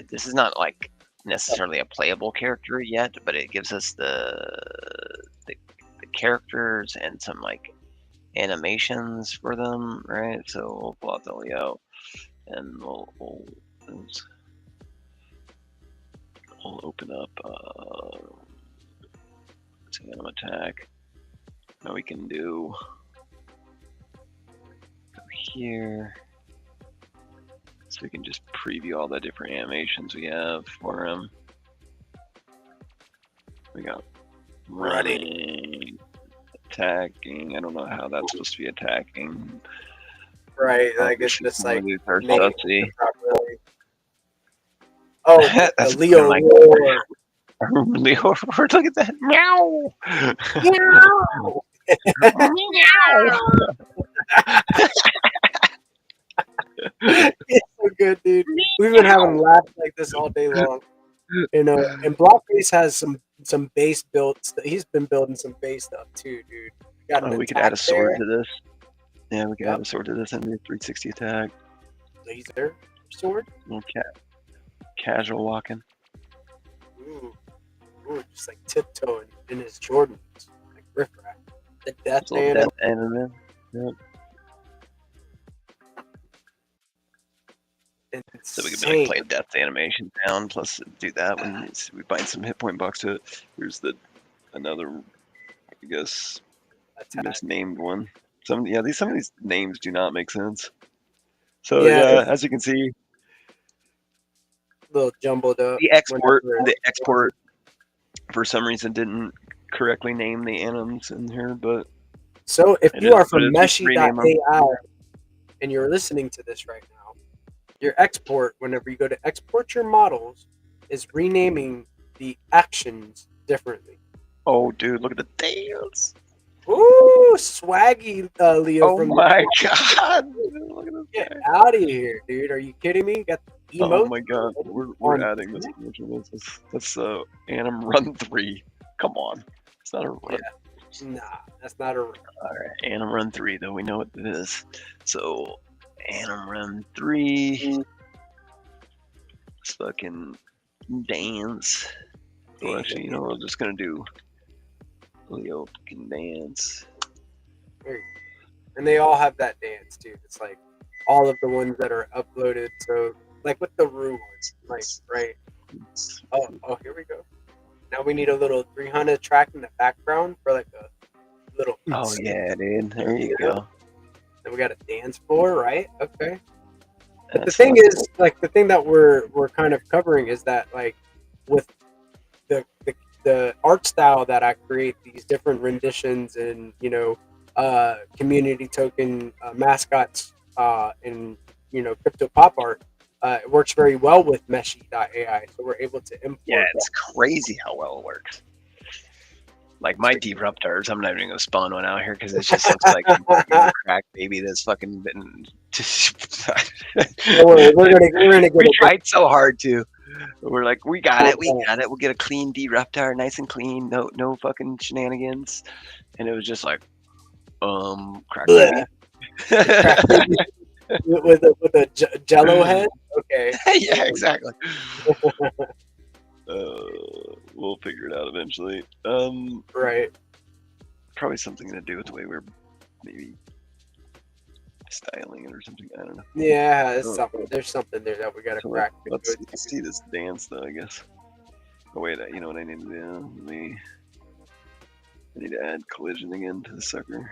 this is not like necessarily a playable character yet, but it gives us the characters and some like animations for them, right? So we'll pull out the layout and we'll open up Random Attack. Now we can go here, so we can just preview all the different animations we have for him. We got running, attacking. I don't know how that's supposed to be attacking. Right, like it's Obviously just some of like these are making sussy. it properly. Oh, the That's Leo like roar. Leo, look at that. Meow. It's so good, dude. We've been having laughs like this all day long. And Blockface has some base built. He's been building some base stuff too, dude. We got an Oh, we could add a attack sword there, to this. Yeah, we could Yep. add a sword to this and do 360 attack. laser sword. Little casual walking. Ooh, just like tiptoeing in his Jordans, like Riff Raff. The death Little man. death animal. Yep. So we could be like playing death animation down, plus do that when we bind some hit point bucks to it. Here's another, I guess, misnamed one. Some of these names do not make sense. So yeah, as you can see, little jumbled up. the export for some reason didn't correctly name the anims in here, but so if you are from Meshi.ai and you're listening to this right now, your export, whenever you go to export your models, is renaming the actions differently. Oh, dude, look at the dance! Ooh, swaggy Leo. Oh my god! Look at this Get guy. out of here, dude! Are you kidding me? Got the emote. Oh my god, we're adding this. That's Anim Run 3. Come on, it's not a run. Yeah. Nah, that's not a run. All right, Anim Run 3 though. We know what it is. So Anim Run 3. Let's fucking dance. Well, actually, I'm just gonna do Leo can dance. And they all have that dance too. It's like all of the ones that are uploaded. So like with the Rue ones, like right. Oh, here we go. Now we need a little 300 track in the background for like a little. Oh yeah, dude. There you go. Then we got a dance floor, right? Okay. But the thing is, like the thing that we're kind of covering is that like with the art style that I create, these different renditions and community token mascots and crypto pop art, it works very well with Meshi.ai. So we're able to import. Yeah, it's crazy how well it works. Like my Disruptors, I'm not even gonna spawn one out here because it just looks like a crack baby that's fucking been. We're gonna get we tried so hard to. We're like, we got it. We'll get a clean Disruptor, nice and clean, no fucking shenanigans. And it was just like, crack baby. with a Jello head. Okay. Yeah, exactly. We'll figure it out eventually. Right. Probably something to do with the way we're maybe styling it or something. I don't know. Yeah, there's something there that we gotta crack. Let's see this dance though, I guess. Oh wait, you know what I need to do? I need to add collision again to the sucker.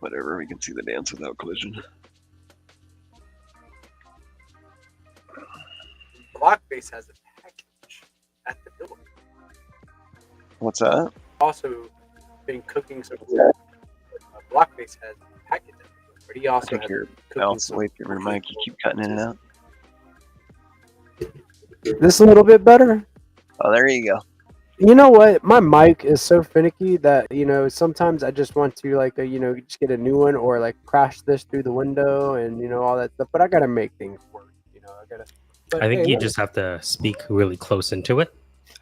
Whatever, we can see the dance without collision. Blockface has a package at the door. What's that? Also been cooking some. Blockface has a package at the door, but he also has cooking some. Wait, your mic, you keep cutting in and out. This a little bit better. Oh, there you go. You know what? My mic is so finicky that sometimes I just want to just get a new one or like crash this through the window and all that stuff. But I gotta make things work. I think you just have to speak really close into it.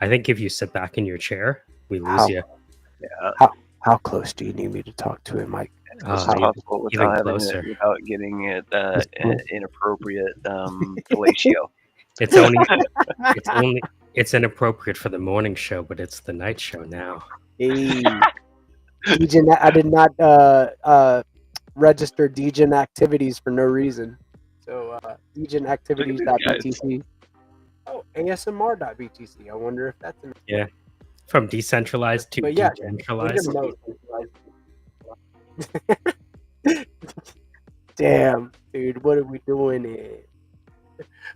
I think if you sit back in your chair, we lose you. Yeah. How close do you need me to talk to it, Mike? Possible without getting it inappropriate fellatio. It's inappropriate for the morning show, but it's the night show now. Hey, I did not register Degen activities for no reason. So Degen activities.btc. Oh, ASMR.btc. I wonder if that's from decentralized to decentralized. Damn, dude, what are we doing here?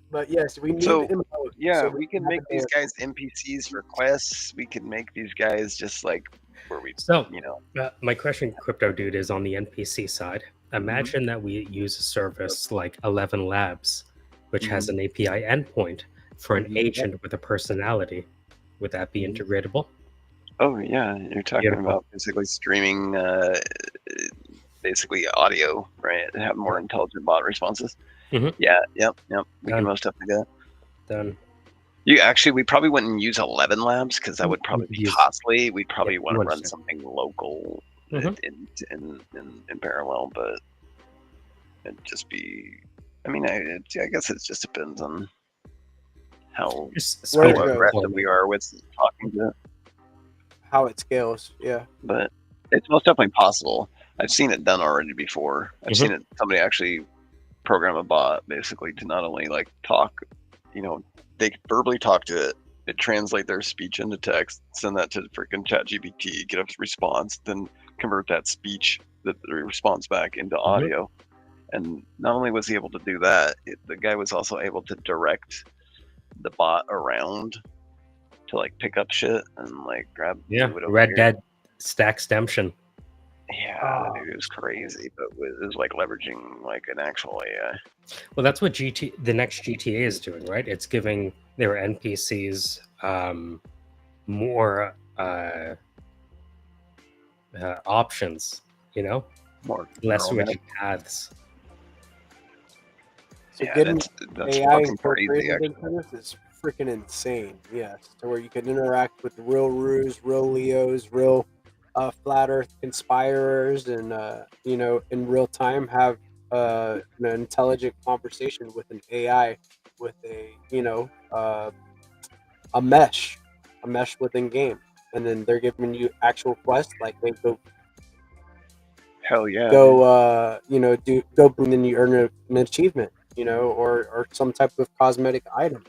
But yes, we need emote. Yeah, we can make these guys NPCs for quests. We can make these guys just like where we, So, you know, my question, Crypto Dude, is on the NPC side. Imagine that we use a service like 11 Labs, which has an API endpoint for an agent with a personality. Would that be integratable? oh yeah, you're talking Beautiful. about basically streaming, basically audio, right? To have more intelligent bot responses. Mhm. Yeah, yep. We can Done. most definitely do that. Done. We probably wouldn't use 11 labs because that would probably be Use- costly. We'd probably Yeah, want to run 100%. something local Mhm. in parallel, but it'd just be. I mean, I guess it just depends on how Just Where speed it of goes. aggressive deployment. we are with talking to it. How it scales, yeah. But it's most definitely possible. I've seen it done already before. I've seen it. Somebody actually program a bot basically to not only like talk, you know, they verbally talk to it. It translate their speech into text, send that to freaking ChatGPT, get a response, then convert that speech, the response back into audio. And not only was he able to do that, the guy was also able to direct the bot around to like pick up shit and like grab. Yeah, move it over Red here. Dead Stack Stemtion. Yeah, dude, it was crazy, but it was like leveraging like an actual AI. Well, that's what the next GTA is doing, right? It's giving their NPCs more options, you know, More less neural net. rigid paths. So Yeah, getting that's AI fucking crazy. incorporated Actually, into this is freaking insane. Yes, to where you can interact with real Rus, real Leos, real flat Earth conspirers, and you know, in real time have an intelligent conversation with an AI, with a a mesh within game, and then they're giving you actual quests like they hell yeah. go and then you earn an achievement, or some type of cosmetic item,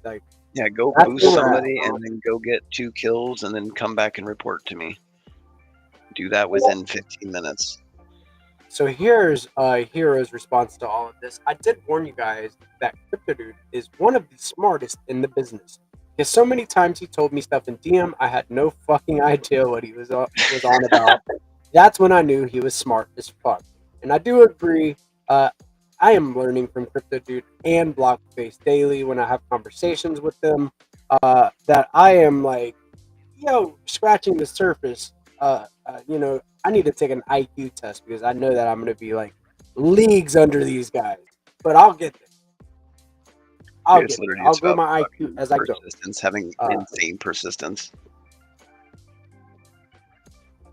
like Yeah, go that's boost where we're at. somebody and then go get 2 kills and then come back and report to me. Do that within 15 minutes. So here's Hero's response to all of this. I did warn you guys that Crypto Dude is one of the smartest in the business. Because so many times he told me stuff in DM, I had no fucking idea what he was on about. That's when I knew he was smart as fuck. And I do agree. I am learning from Crypto Dude and Blockface daily when I have conversations with them. That I am like, scratching the surface. I need to take an IQ test because I know that I'm going to be like leagues under these guys. But I'll get there. It's literally I'll just grow about my fucking IQ as I go. persistence, having insane persistence.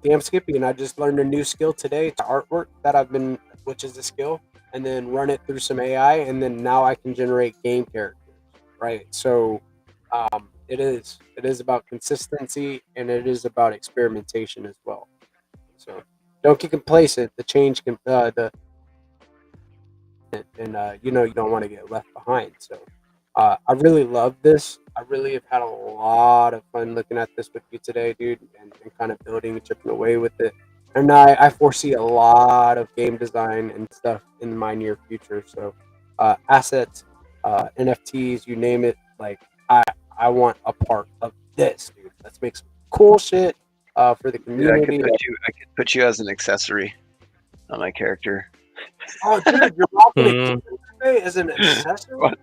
Damn Skippy, and I just learned a new skill today. It's artwork which is a skill, and then run it through some AI, and then now I can generate game characters. Right. So it is about consistency, and it is about experimentation as well. So don't get complacent. The change can you don't want to get left behind. So I really love this. I really have had a lot of fun looking at this with you today, dude, and kind of building and chipping away with it. And I foresee a lot of game design and stuff in my near future. So assets, NFTs, you name it. Like I want a part of this, dude. Let's make some cool shit for the Dude, community. I could put you as an accessory on my character. Oh, dude, you're rocking it as an accessory. What?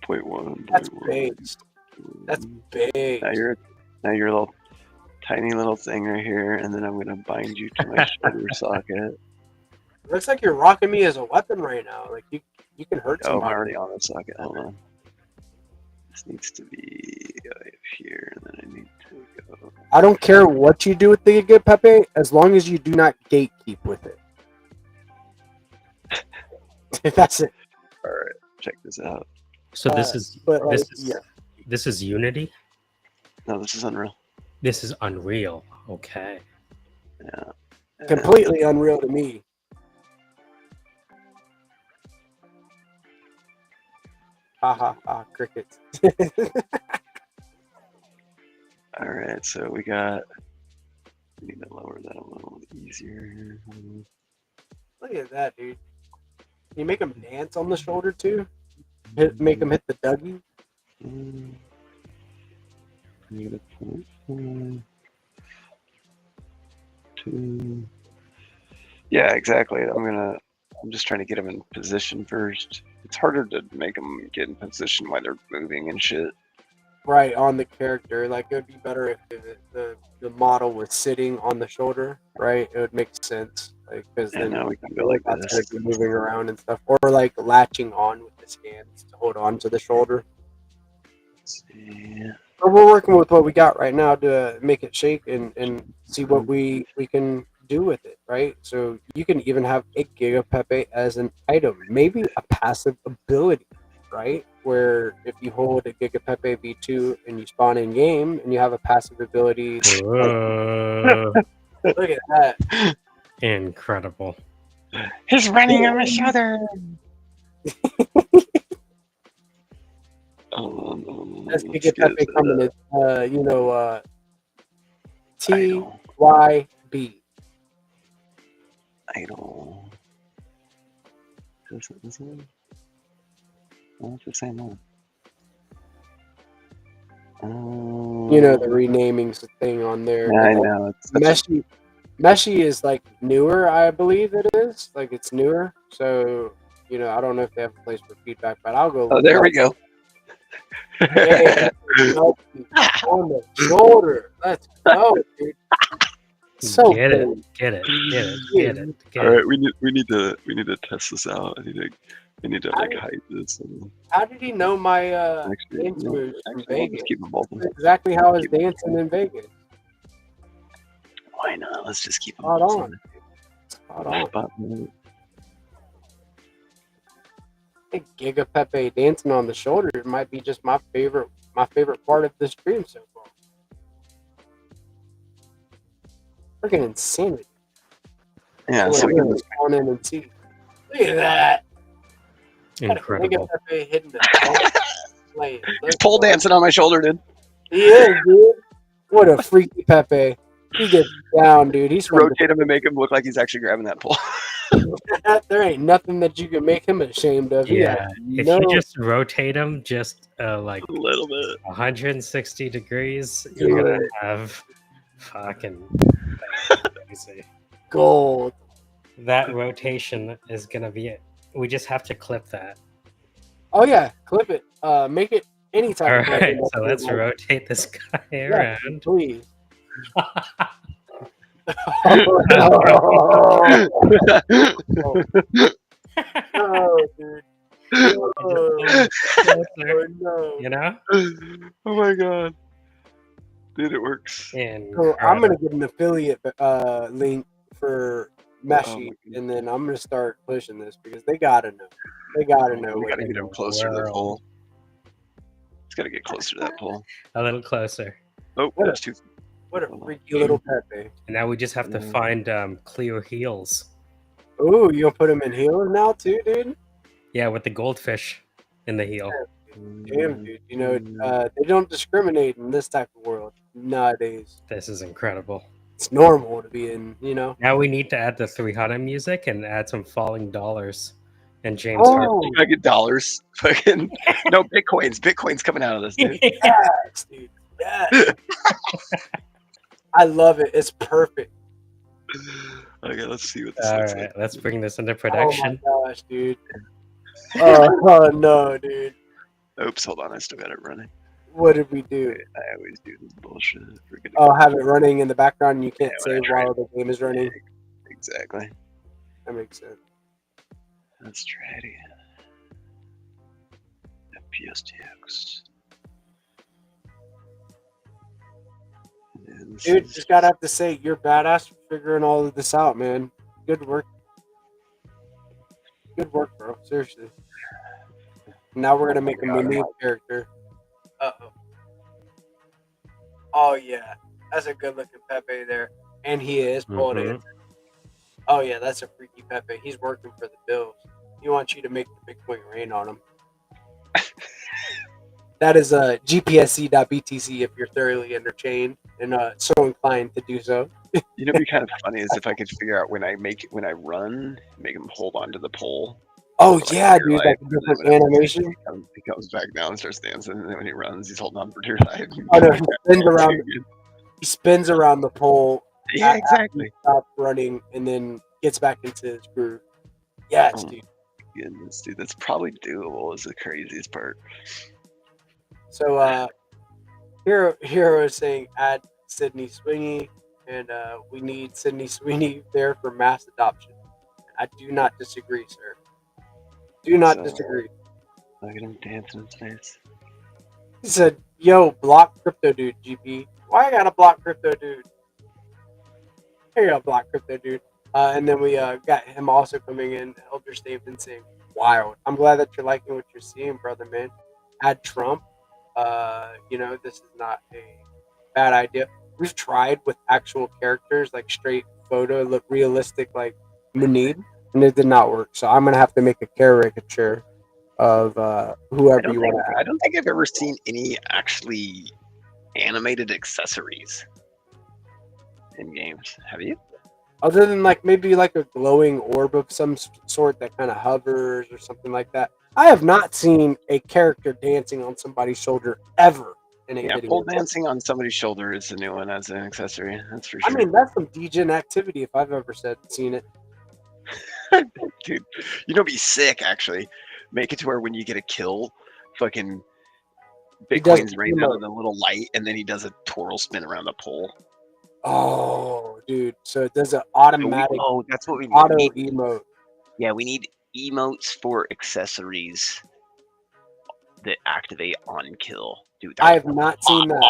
0.1. That's big. That's big. Now you're a little tiny little thing right here, and then I'm gonna bind you to my shoulder socket. Looks like you're rocking me as a weapon right now. Like you can hurt Oh, I'm somebody. already on the socket. Hold on. This needs to be right here, and then I need to go. I don't care what you do with the Giga Pepe, as long as you do not gatekeep with it. That's it. All right, check this out. So this is Unity. No, this is Unreal. This is Unreal. Okay. Yeah. Completely unreal to me. Ha ha ha! Crickets. All right, so we need to lower that a little easier. Look at that, dude. Can you make them dance on the shoulder too? Make them hit the Dougie. Yeah, exactly. I'm just trying to get them in position first. It's harder to make them get in position while they're moving and shit. Right on the character. Like it would be better if the model was sitting on the shoulder, right? It would make sense, like because And then now we can the go like robot's this. gonna be moving around and stuff, or like latching on with his hands to hold on to the shoulder. Let's see. But we're working with what we got right now to make it shake and see what we can do with it, right? So you can even have a Giga Pepe as an item, maybe a passive ability, right? Where if you hold a Giga Pepe V2 and you spawn in game and you have a passive ability, Whoa. look at that. Incredible. He's running on my shoulder. That's Let's Giga get Pepe coming in, idle. TYB. Idle. Is it this one? No, it's the same one. You know, the renaming thing on there. Yeah, I know. It's such a- Meshy is like newer, I believe it is. Like it's newer. So, you know, I don't know if they have a place for feedback, but I'll go. Oh, there we go. Hey, on the shoulder. Let's go, dude. So Get it, cool. get it. All right, we need to test this out. We need to like hide this. And How did he know my actually, dance no, moves from we'll Vegas? just keep them both. That's exactly how I was dancing in Vegas. Why not? Let's just keep them Spot both. on. Spot on. Spot on. I think Giga Pepe dancing on the shoulder might be just my favorite part of the stream so far. Freaking insanity. Yeah, So so we can we're just going in and see. Look at that. Incredible. Giga Pepe hitting the play. he's pole dancing on my shoulder, dude. He is, dude. What a freaky Pepe. He gets down, dude. He's from Rotate him and make him look like he's actually grabbing that pole. there ain't nothing that you can make him ashamed of. He Yeah, has if no, you just rotate them just like A little bit. 160 degrees, you're gonna have fucking crazy. gold. That rotation is gonna be it. We just have to clip that. Oh yeah, clip it. Make it any type All of right, Pepe. so let's rotate this guy Yeah, around. please. No, dude. No. Oh, no. You know? Oh my god. Dude, it works. So I'm gonna get an affiliate link for Meshi, my and then I'm gonna start pushing this because they gotta know. They gotta know. We what gotta they get him know. closer to the World. pole. It's gotta get closer to that pole. A little closer. Oh, What there's two. What a freaky little Pepe. And now we just have to find clear heels. Ooh, you gonna put him in heels now too, dude? Yeah, with the goldfish in the heel. Damn, dude. You know, they don't discriminate in this type of world nowadays. This is incredible. It's normal to be in, you know. Now we need to add the 300 music and add some falling dollars. And James Oh, I get dollars. Fucking no bitcoins. Bitcoins coming out of this, dude. yes, dude. Yes. I love it. It's perfect. Okay, let's see what this All looks right, like. let's bring this into Oh production. my gosh, dude. Oh no, dude. Oops, hold on. I still got it running. What did we do? I always do this bullshit. Forget Oh, have it running in the background and you can't Yeah, when save I try while the game is running? Exactly. That makes sense. Let's try it again. FPSTX. And this Dude, is- just gotta have to say, you're badass for figuring all of this out, man. Good work. Good work, bro. Seriously. Now we're gonna make him a new character. Uh-oh. Oh, yeah. That's a good looking Pepe there. And he is pole Mhm. dancing. Oh, yeah, that's a freaky Pepe. He's working for the Bills. He wants you to make the Bitcoin rain on him. That is GPSC.BTC if you're thoroughly entertained and so inclined to do so. You know, what'd be kind of funny is if I could figure out when I run, make him hold on to the pole. Oh, Like yeah, dear dude, life, like a and then different when it- animation. He comes back down and starts dancing, and then when he runs, he's holding on for dear life. Oh, no, he spins around the pole Yeah, exactly. Stop running and then gets back into his groove. Yes, Oh. dude. Goodness, dude, that's probably doable. Is the craziest part. So Hero is saying add Sydney Sweeney, and we need Sydney Sweeney there for mass adoption. I do not disagree, sir. Do not So- disagree. Look at him dancing in space. He said, "Yo, block crypto dude, GP. Why I gotta block crypto dude? Here you go, block crypto dude." And then we got him also coming in, Elder Staven saying, "Wild. I'm glad that you're liking what you're seeing, brother, man. Add Trump. This is not a bad idea. We've tried with actual characters, like straight photo, look realistic, like Munib, and it did not work. So I'm gonna have to make a caricature of whoever you want to I add. don't think I've ever seen any actually animated accessories in games. Have you? Other than like maybe like a glowing orb of some sort that kind of hovers or something like that. I have not seen a character dancing on somebody's shoulder ever in a Yeah, video pole game. dancing on somebody's shoulder is the new one as an accessory. That's for I sure. mean, that's some degen activity if I've ever seen it. Dude, you know, be sick actually. Make it to where when you get a kill, fucking He does Bitcoin's raised out of the little light, and then he does a twirl spin around the pole. Oh, dude! So it does an automatic Oh, that's what we need. auto emote. Yeah, we need emotes for accessories that activate on kill. Dude, I have not seen that.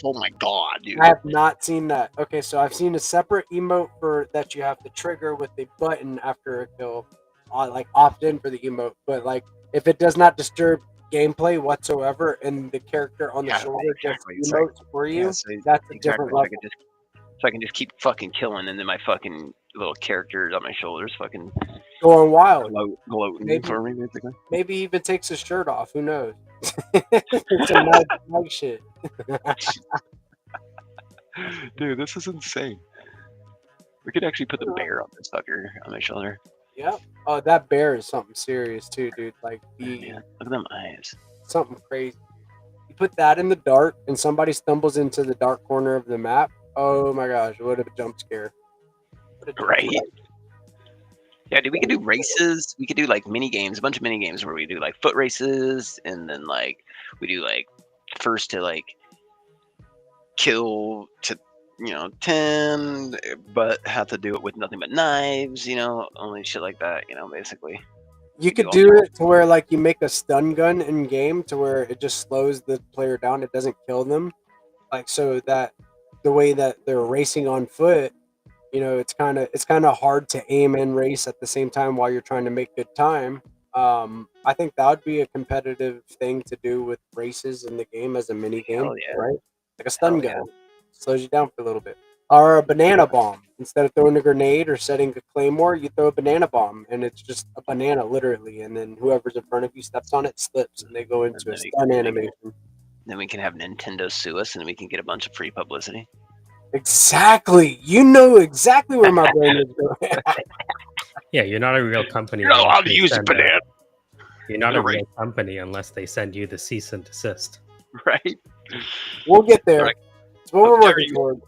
Oh my god, dude. I have not seen that. Okay, so I've seen a separate emote for that you have to trigger with a button after a kill, like opt in for the emote. But like, if it does not disturb gameplay whatsoever, and the character on the Yeah, shoulder exactly. just emotes for you, Yeah, so that's a exactly. different So I level. can just keep fucking killing, and then my fucking little characters on my shoulders fucking Going wild. gloating Maybe- for me, basically. Maybe he even takes his shirt off. Who knows? It's some nice shit. Dude, this is insane. We could actually put the bear on this fucker on my shoulder. Yep. Oh, that bear is something serious too, dude. Like Yeah, look at them eyes. something crazy. You put that in the dark, and somebody stumbles into the dark corner of the map. Oh my gosh! What a jump scare! What a jump Right? scare. Yeah, dude, we could do races. We could do like mini games, a bunch of mini games where we do like foot races, and then like we do like first to like kill to 10, but have to do it with nothing but knives. Only shit like that. Basically. You could do it to where like you make a stun gun in game to where it just slows the player down. It doesn't kill them, like so that the way that they're racing on foot, it's kind of hard to aim and race at the same time while you're trying to make good time. I think that would be a competitive thing to do with races in the game as a mini game, Hell yeah. right? Like a stun Hell gun slows you down for a little bit, or a banana bomb. Instead of throwing a grenade or setting a claymore, you throw a banana bomb, and it's just a banana literally, and then whoever's in front of you steps on it, slips, and they go into a stun animation. Then we can have Nintendo sue us, and we can get a bunch of free publicity. Exactly. You know exactly where my brain is going. Yeah, you're not a real company. You're not unless allowed to they use a send banana, You're not You're a right. real company unless they send you the cease and desist. right? We'll get there. Right. It's what we're How dare working you. toward.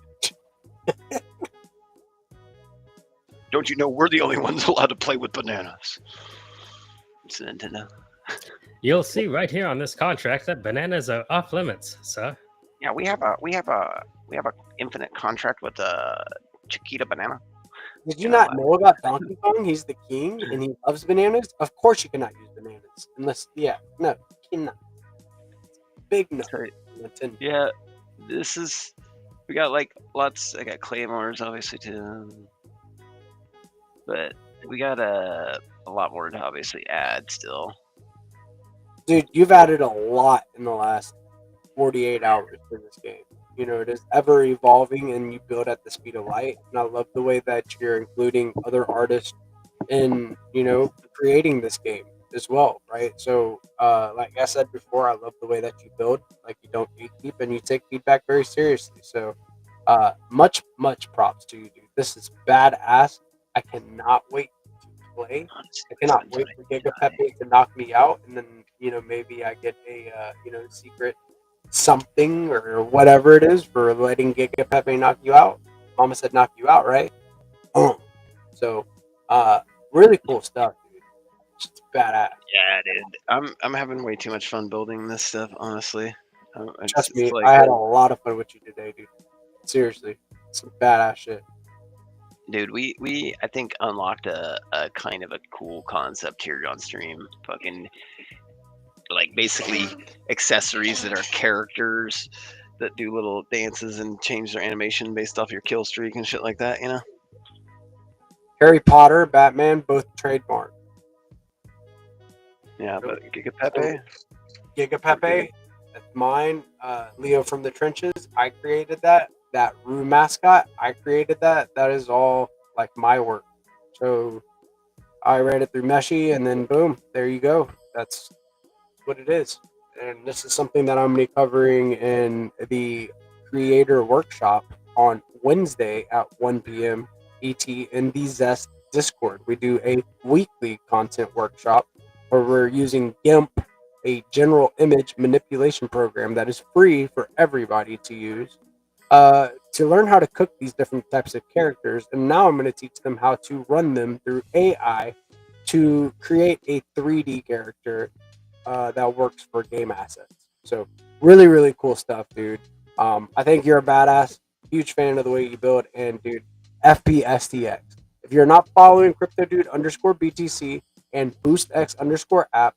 Don't you know we're the only ones allowed to play with bananas? It's Nintendo. You'll see right here on this contract that bananas are off limits, sir. Yeah, we have a infinite contract with Chiquita Banana. Did you not know about Donkey Kong? He's the king and he loves bananas. Of course, you cannot use bananas unless, you cannot. Big no. Sorry. Nintendo. Yeah, we got like lots. I got claymores, obviously too, but we got a lot more to obviously add still. Dude, you've added a lot in the last 48 hours to this game. It is ever evolving and you build at the speed of light. And I love the way that you're including other artists in, creating this game as well, right? So, like I said before, I love the way that you build. Like you don't gatekeep and you take feedback very seriously. So, much props to you, dude. This is badass. I cannot wait to play. I cannot wait for Giga Pepe to knock me out, and then maybe I get a secret something or whatever it is for letting Giga Pepe knock you out. Mama said knock you out, right? Boom. So, really cool stuff, dude. It's badass. Yeah, dude. I'm having way too much fun building this stuff, honestly. Trust me, It's like, I had a lot of fun with you today, dude. Seriously, some badass shit. dude, we I think unlocked a kind of a cool concept here on stream. Fucking like basically accessories that are characters that do little dances and change their animation based off your kill streak and shit like that, you know? Harry Potter, Batman, both trademark. Yeah, but Giga Pepe? Giga Pepe, that's mine. Leo from the Trenches, I created that. That Rue mascot, I created that. That is all like my work. So I read it through Meshi, and then boom, there you go. That's what it is. And this is something that I'm going to be covering in the creator workshop on Wednesday at 1 p.m. ET in the Zest Discord. We do a weekly content workshop where we're using GIMP, a general image manipulation program that is free for everybody to use, to learn how to cook these different types of characters. And now I'm going to teach them how to run them through AI to create a 3D character that works for game assets. So really, really cool stuff, dude. I think you're a badass. Huge fan of the way you build. And dude, FPSTX. If you're not following CryptoDude_BTC and BoostX_app,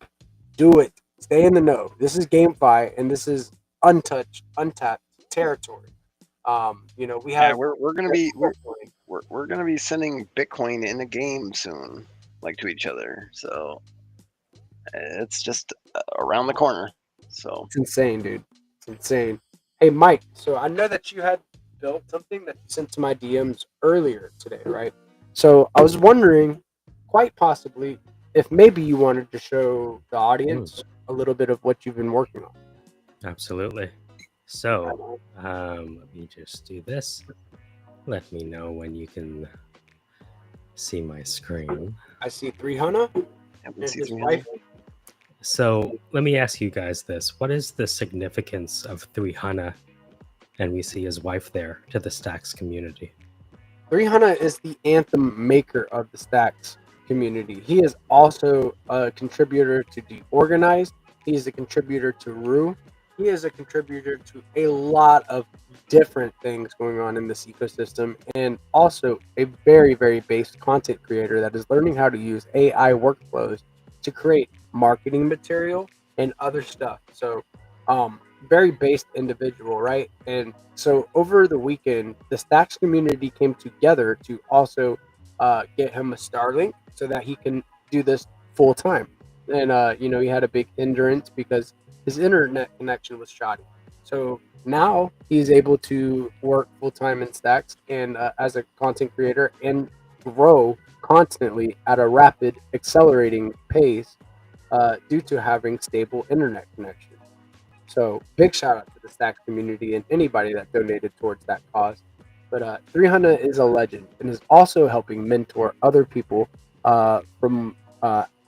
do it. Stay in the know. This is GameFi, and this is untouched, untapped territory. We have. Yeah, we're gonna be sending Bitcoin in a game soon, like to each other. So it's just around the corner. So It's insane, dude. It's insane. Hey, Mike. So I know that you had built something that you sent to my DMs earlier today, right? So I was wondering, quite possibly, if maybe you wanted to show the audience a little bit of what you've been working on. Absolutely. So, let me just do this. Let me know when you can see my screen. I see 300 and his wife. So, let me ask you guys this. What is the significance of 300 and we see his wife there to the Stacks community? 300 is the anthem maker of the Stacks community. He is also a contributor to DeOrganized. He is a contributor to Rue. He is a contributor to a lot of different things going on in this ecosystem, and also a very, very based content creator that is learning how to use AI workflows to create marketing material and other stuff. So, very based individual, right? And so over the weekend, the Stacks community came together to also get him a Starlink so that he can do this full time. And he had a big hindrance because his internet connection was shoddy. So now he's able to work full time in Stacks and as a content creator and grow constantly at a rapid, accelerating pace due to having stable internet connection. So big shout out to the Stacks community and anybody that donated towards that cause. But 300 is a legend and is also helping mentor other people from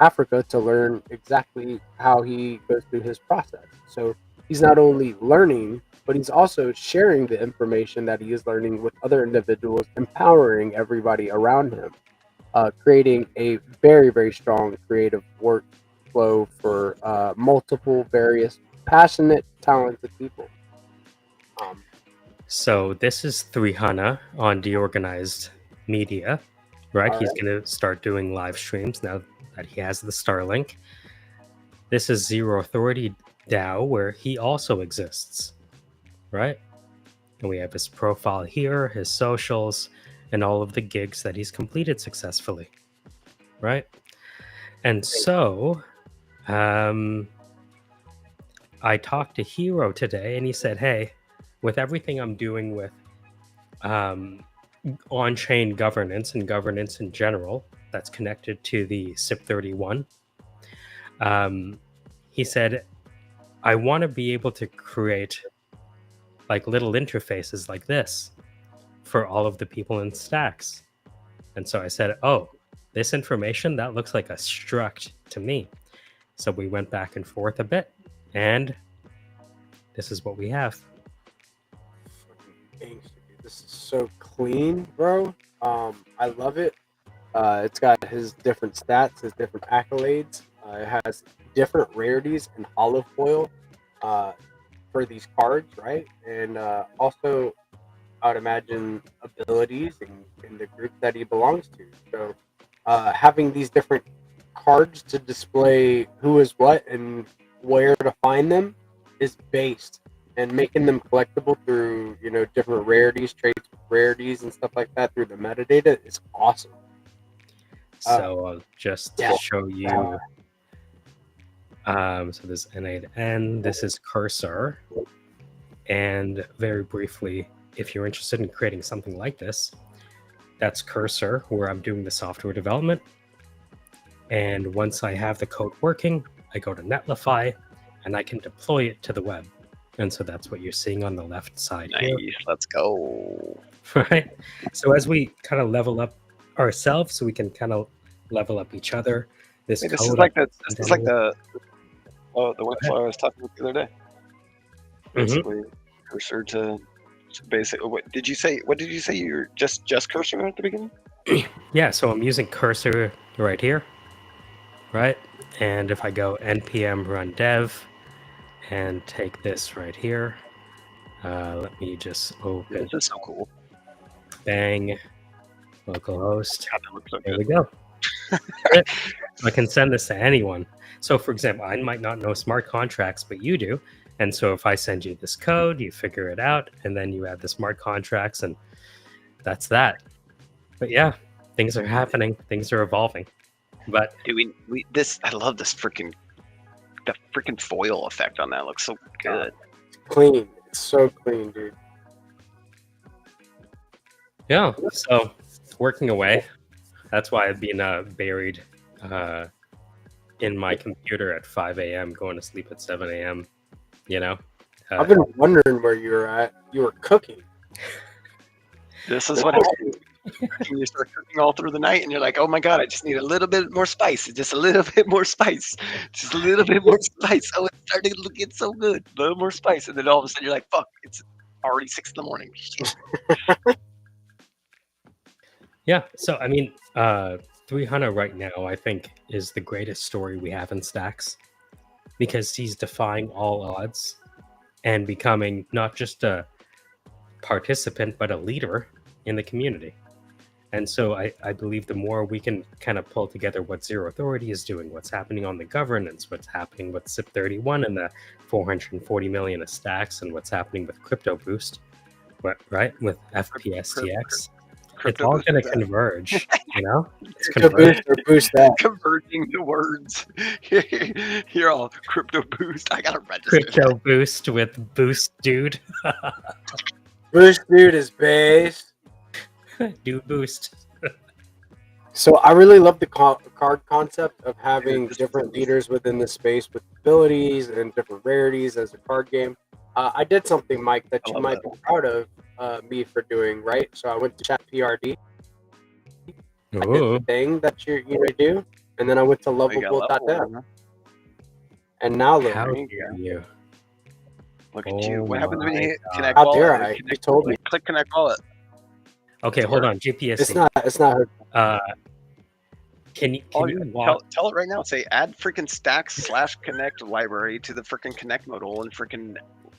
Africa to learn exactly how he goes through his process. So he's not only learning, but he's also sharing the information that he is learning with other individuals, empowering everybody around him, creating a very, very strong creative workflow for multiple, various, passionate, talented people. So this is 300 on DeOrganized Media, right? All He's right. going to start doing live streams now that he has the Starlink. This is Zero Authority DAO, where he also exists, right? And we have his profile here, his socials, and all of the gigs that he's completed successfully, right? And so, I talked to Hero today, and he said, hey, with everything I'm doing with on-chain governance and governance in general that's connected to the SIP31, he said, I want to be able to create like little interfaces like this for all of the people in Stacks. And so I said, oh, this information, that looks like a struct to me. So we went back and forth a bit, and this is what we have. Gangster, dude. This is so clean, bro. I love it. It's got his different stats, his different accolades. It has different rarities and hollow foil for these cards, right? And also, I would imagine abilities in the group that he belongs to. So, having these different cards to display who is what and where to find them is based, and making them collectible through different rarities, traits, rarities, and stuff like that through the metadata is awesome. So I'll just yeah. show you. So this NA to N, this is cursor. And very briefly, if you're interested in creating something like this, that's cursor, where I'm doing the software development. And once I have the code working, I go to Netlify and I can deploy it to the web. And so that's what you're seeing on the left side here. Nice, let's go. Right? So as we kind of level up ourselves, so we can kind of level up each other. This is like the workflow I was talking about the other day. Basically, cursor to basically. What did you say? You're just cursor at the beginning? Yeah. So I'm using cursor right here, right? And if I go npm run dev and take this right here, let me just open. This is so cool. Bang, localhost. God, that looks so There good. we go. I can send this to anyone. So, for example, I might not know smart contracts, but you do. And so if I send you this code, you figure it out, and then you add the smart contracts, and that's that. But yeah, things are happening. Things are evolving. But Dude, I love this freaking foil effect on that. Looks so good. Clean. It's so clean, dude. yeah, so working away. That's why I've been buried in my computer at 5 a.m., going to sleep at 7 a.m., I've been wondering where you were at. You were cooking. This is what happens when you start cooking all through the night, and you're like, "Oh my god, I just need a little bit more spice. Just a little bit more spice. Just a little bit more spice. Oh, it's starting to get so good. A little more spice." And then all of a sudden, you're like, "Fuck, it's already 6 in the morning." Yeah, so I mean, 300 right now, I think, is the greatest story we have in Stacks, because he's defying all odds and becoming not just a participant, but a leader in the community. And so I believe the more we can kind of pull together what Zero Authority is doing, what's happening on the governance, what's happening with SIP31 and the 440 million of Stacks, and what's happening with Crypto Boost, right, with FPSTX. It's all going to converge, It's Boost that. Converging the words. You're all Crypto Boost. I gotta register. Crypto Boost with Boost Dude. Boost Dude is base. Dude Boost. So I really love the card concept of having different leaders within the space with abilities and different rarities as a card game. I did something, Mike, that you might be proud of me for doing, right? So I went to chat PRD. I did the thing that you do, and then I went to lovable.dev. And now look. How dare you? Look at you. What happens when you hit connect How wallet? dare I? You told me. Click connect wallet. Okay, hold on. GPSC. It's not her. Can you walk? Tell it right now. Say add freaking stacks/connect library to the freaking connect modal and freaking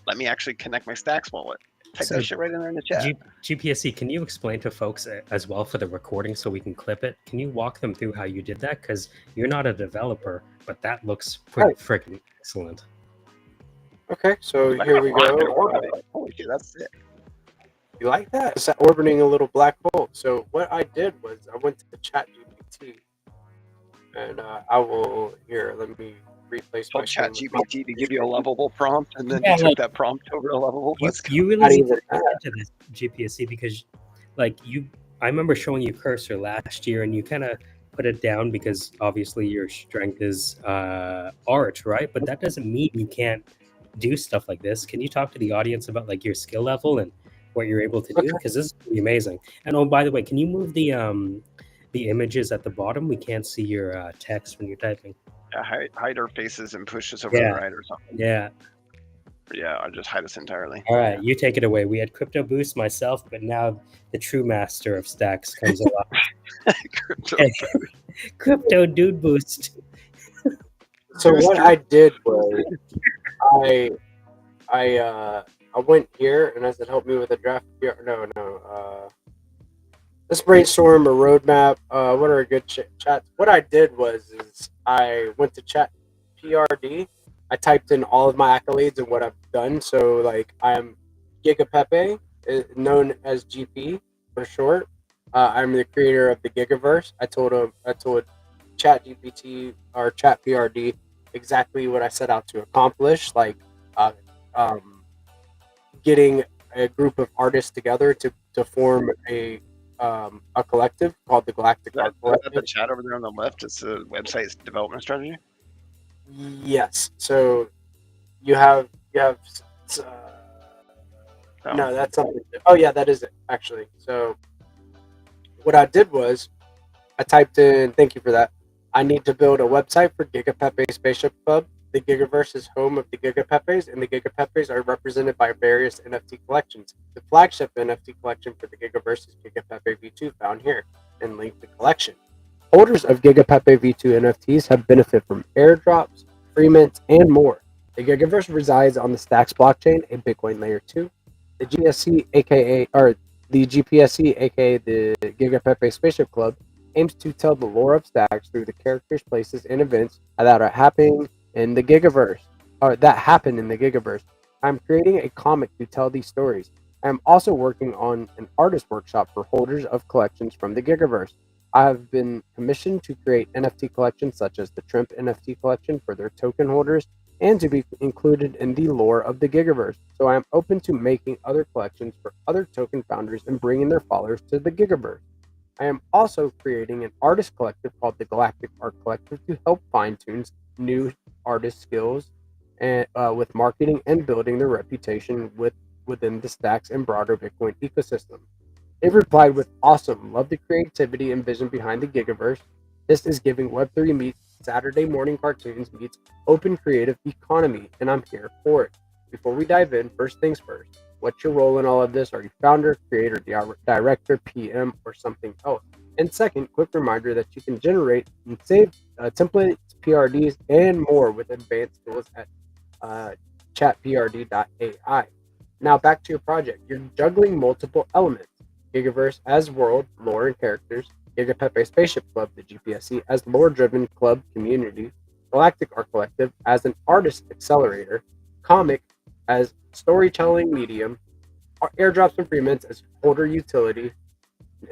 let me actually connect my stacks wallet. Type that shit right in there in the chat. GPSC, can you explain to folks as well for the recording so we can clip it? Can you walk them through how you did that? Because you're not a developer, but that looks pretty freaking excellent. Okay, so here we go. Holy shit, that's sick. You like that? It's orbiting a little black hole. So what I did was I went to the ChatGPT, and I will let me replace my ChatGPT to give you a lovable prompt, and then you took that prompt over a lovable. You really need to get into this GPSC because, I remember showing you Cursor last year, and you kind of put it down because obviously your strength is art, right? But that doesn't mean you can't do stuff like this. Can you talk to the audience about your skill level and what you're able to do? Because this is pretty amazing. And oh, by the way, can you move the images at the bottom? We can't see your text when you're typing. Hide our faces and push us over the right or something. Yeah. Yeah, I'll just hide this entirely. All right, you take it away. We had Crypto Boost, myself, but now the true master of stacks comes along. Crypto. Crypto Dude Boost. So what I did was I went here and I said, help me with a draft. No. Let's brainstorm a roadmap. What are good chats? What I did was I went to chat PRD. I typed in all of my accolades and what I've done. So like I'm Giga Pepe, known as GP for short. I'm the creator of the Gigaverse. I told Chat GPT or Chat PRD exactly what I set out to accomplish, like uh, um, getting a group of artists together to form a collective called the Galactic That, Art is that the Collective. chat over there on the left? It's the website's development strategy. Yes. So you have uh, Oh. no, that's something. Oh yeah, that is it actually. So what I did was I typed in. Thank you for that. I need to build a website for Giga Pepe Spaceship Club. The Gigaverse is home of the Giga Pepes, and the Giga Pepes are represented by various NFT collections. The flagship NFT collection for the Gigaverse is Giga Pepe V2, found here, and linked to collection. Holders of Giga Pepe V2 NFTs have benefited from airdrops, free mints, and more. The Gigaverse resides on the Stacks blockchain, a Bitcoin layer 2. The GSC, the GPSC, aka the Giga Pepe Spaceship Club, aims to tell the lore of Stacks through the characters, places, and events that are happening in the Gigaverse, or that happen in the Gigaverse. I'm creating a comic to tell these stories. I'm also working on an artist workshop for holders of collections from the Gigaverse. I have been commissioned to create NFT collections such as the Trimp NFT collection for their token holders and to be included in the lore of the Gigaverse. So I am open to making other collections for other token founders and bringing their followers to the Gigaverse. I am also creating an artist collective called the Galactic Art Collective to help fine-tune new artist skills and with marketing and building their reputation within the Stacks and broader Bitcoin ecosystem. They replied with awesome, love the creativity and vision behind the Gigaverse. This is giving Web3 meets Saturday morning cartoons meets open creative economy, and I'm here for it. Before we dive in, first things first, what's your role in all of this? Are you founder, creator, director, PM, or something else? And second, quick reminder that you can generate and save templates, PRDs, and more with advanced tools at chatprd.ai. Now back to your project. You're juggling multiple elements. Gigaverse as world, lore, and characters. Giga Pepe Spaceship Club, the GPSC, as lore-driven club community. Galactic Art Collective as an artist accelerator. Comic as storytelling medium. Airdrops and freements as holder utility.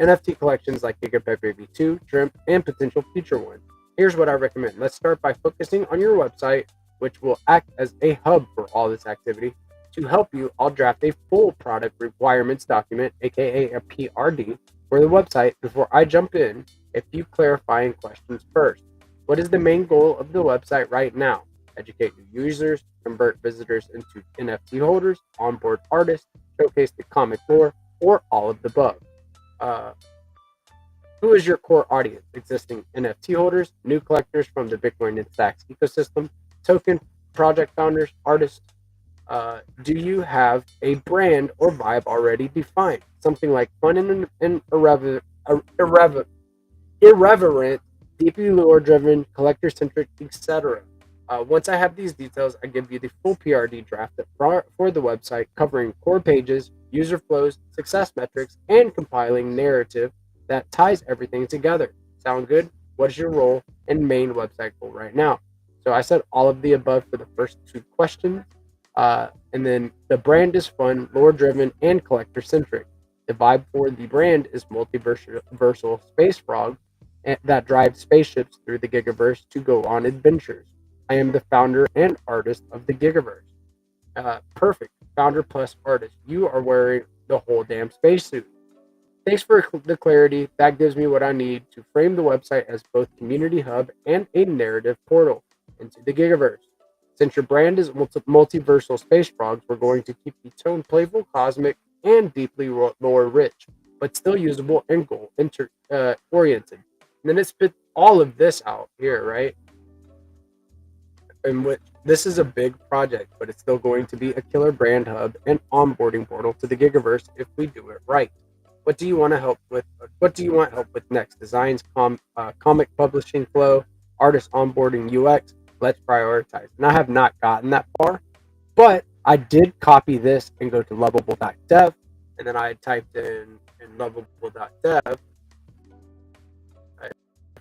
NFT collections like Giga Pepe V2, Trimp, and potential future ones. Here's what I recommend. Let's start by focusing on your website, which will act as a hub for all this activity. To help you, I'll draft a full product requirements document, aka a PRD, for the website. Before I jump in, a few clarifying questions first. What is the main goal of the website right now? Educate new users, convert visitors into NFT holders, onboard artists, showcase the comic lore, or all of the above. Who is your core audience? Existing NFT holders, new collectors from the Bitcoin and Stacks ecosystem, token project founders, artists. Do you have a brand or vibe already defined? Something like fun and irreverent, deeply lore-driven, collector-centric, etc. Once I have these details, I give you the full PRD draft for the website, covering core pages, user flows, success metrics, and compiling narrative that ties everything together. Sound good? What is your role and main website goal right now? So I said all of the above for the first two questions. And then the brand is fun, lore-driven, and collector-centric. The vibe for the brand is multiversal space frog that drives spaceships through the Gigaverse to go on adventures. I am the founder and artist of the Gigaverse. Perfect. Founder plus artist. You are wearing the whole damn spacesuit. Thanks for the clarity. That gives me what I need to frame the website as both community hub and a narrative portal into the Gigaverse. Since your brand is multiversal space frogs, we're going to keep the tone playful, cosmic, and deeply lore rich, but still usable and goal oriented. And then it spit all of this out here, right? In which this is a big project, but it's still going to be a killer brand hub and onboarding portal to the Gigaverse if we do it right. What do you want to help with? What do you want help with next? Designs, comic publishing flow, artist onboarding, UX. Let's prioritize. And I have not gotten that far, but I did copy this and go to lovable.dev, and then I typed in lovable.dev.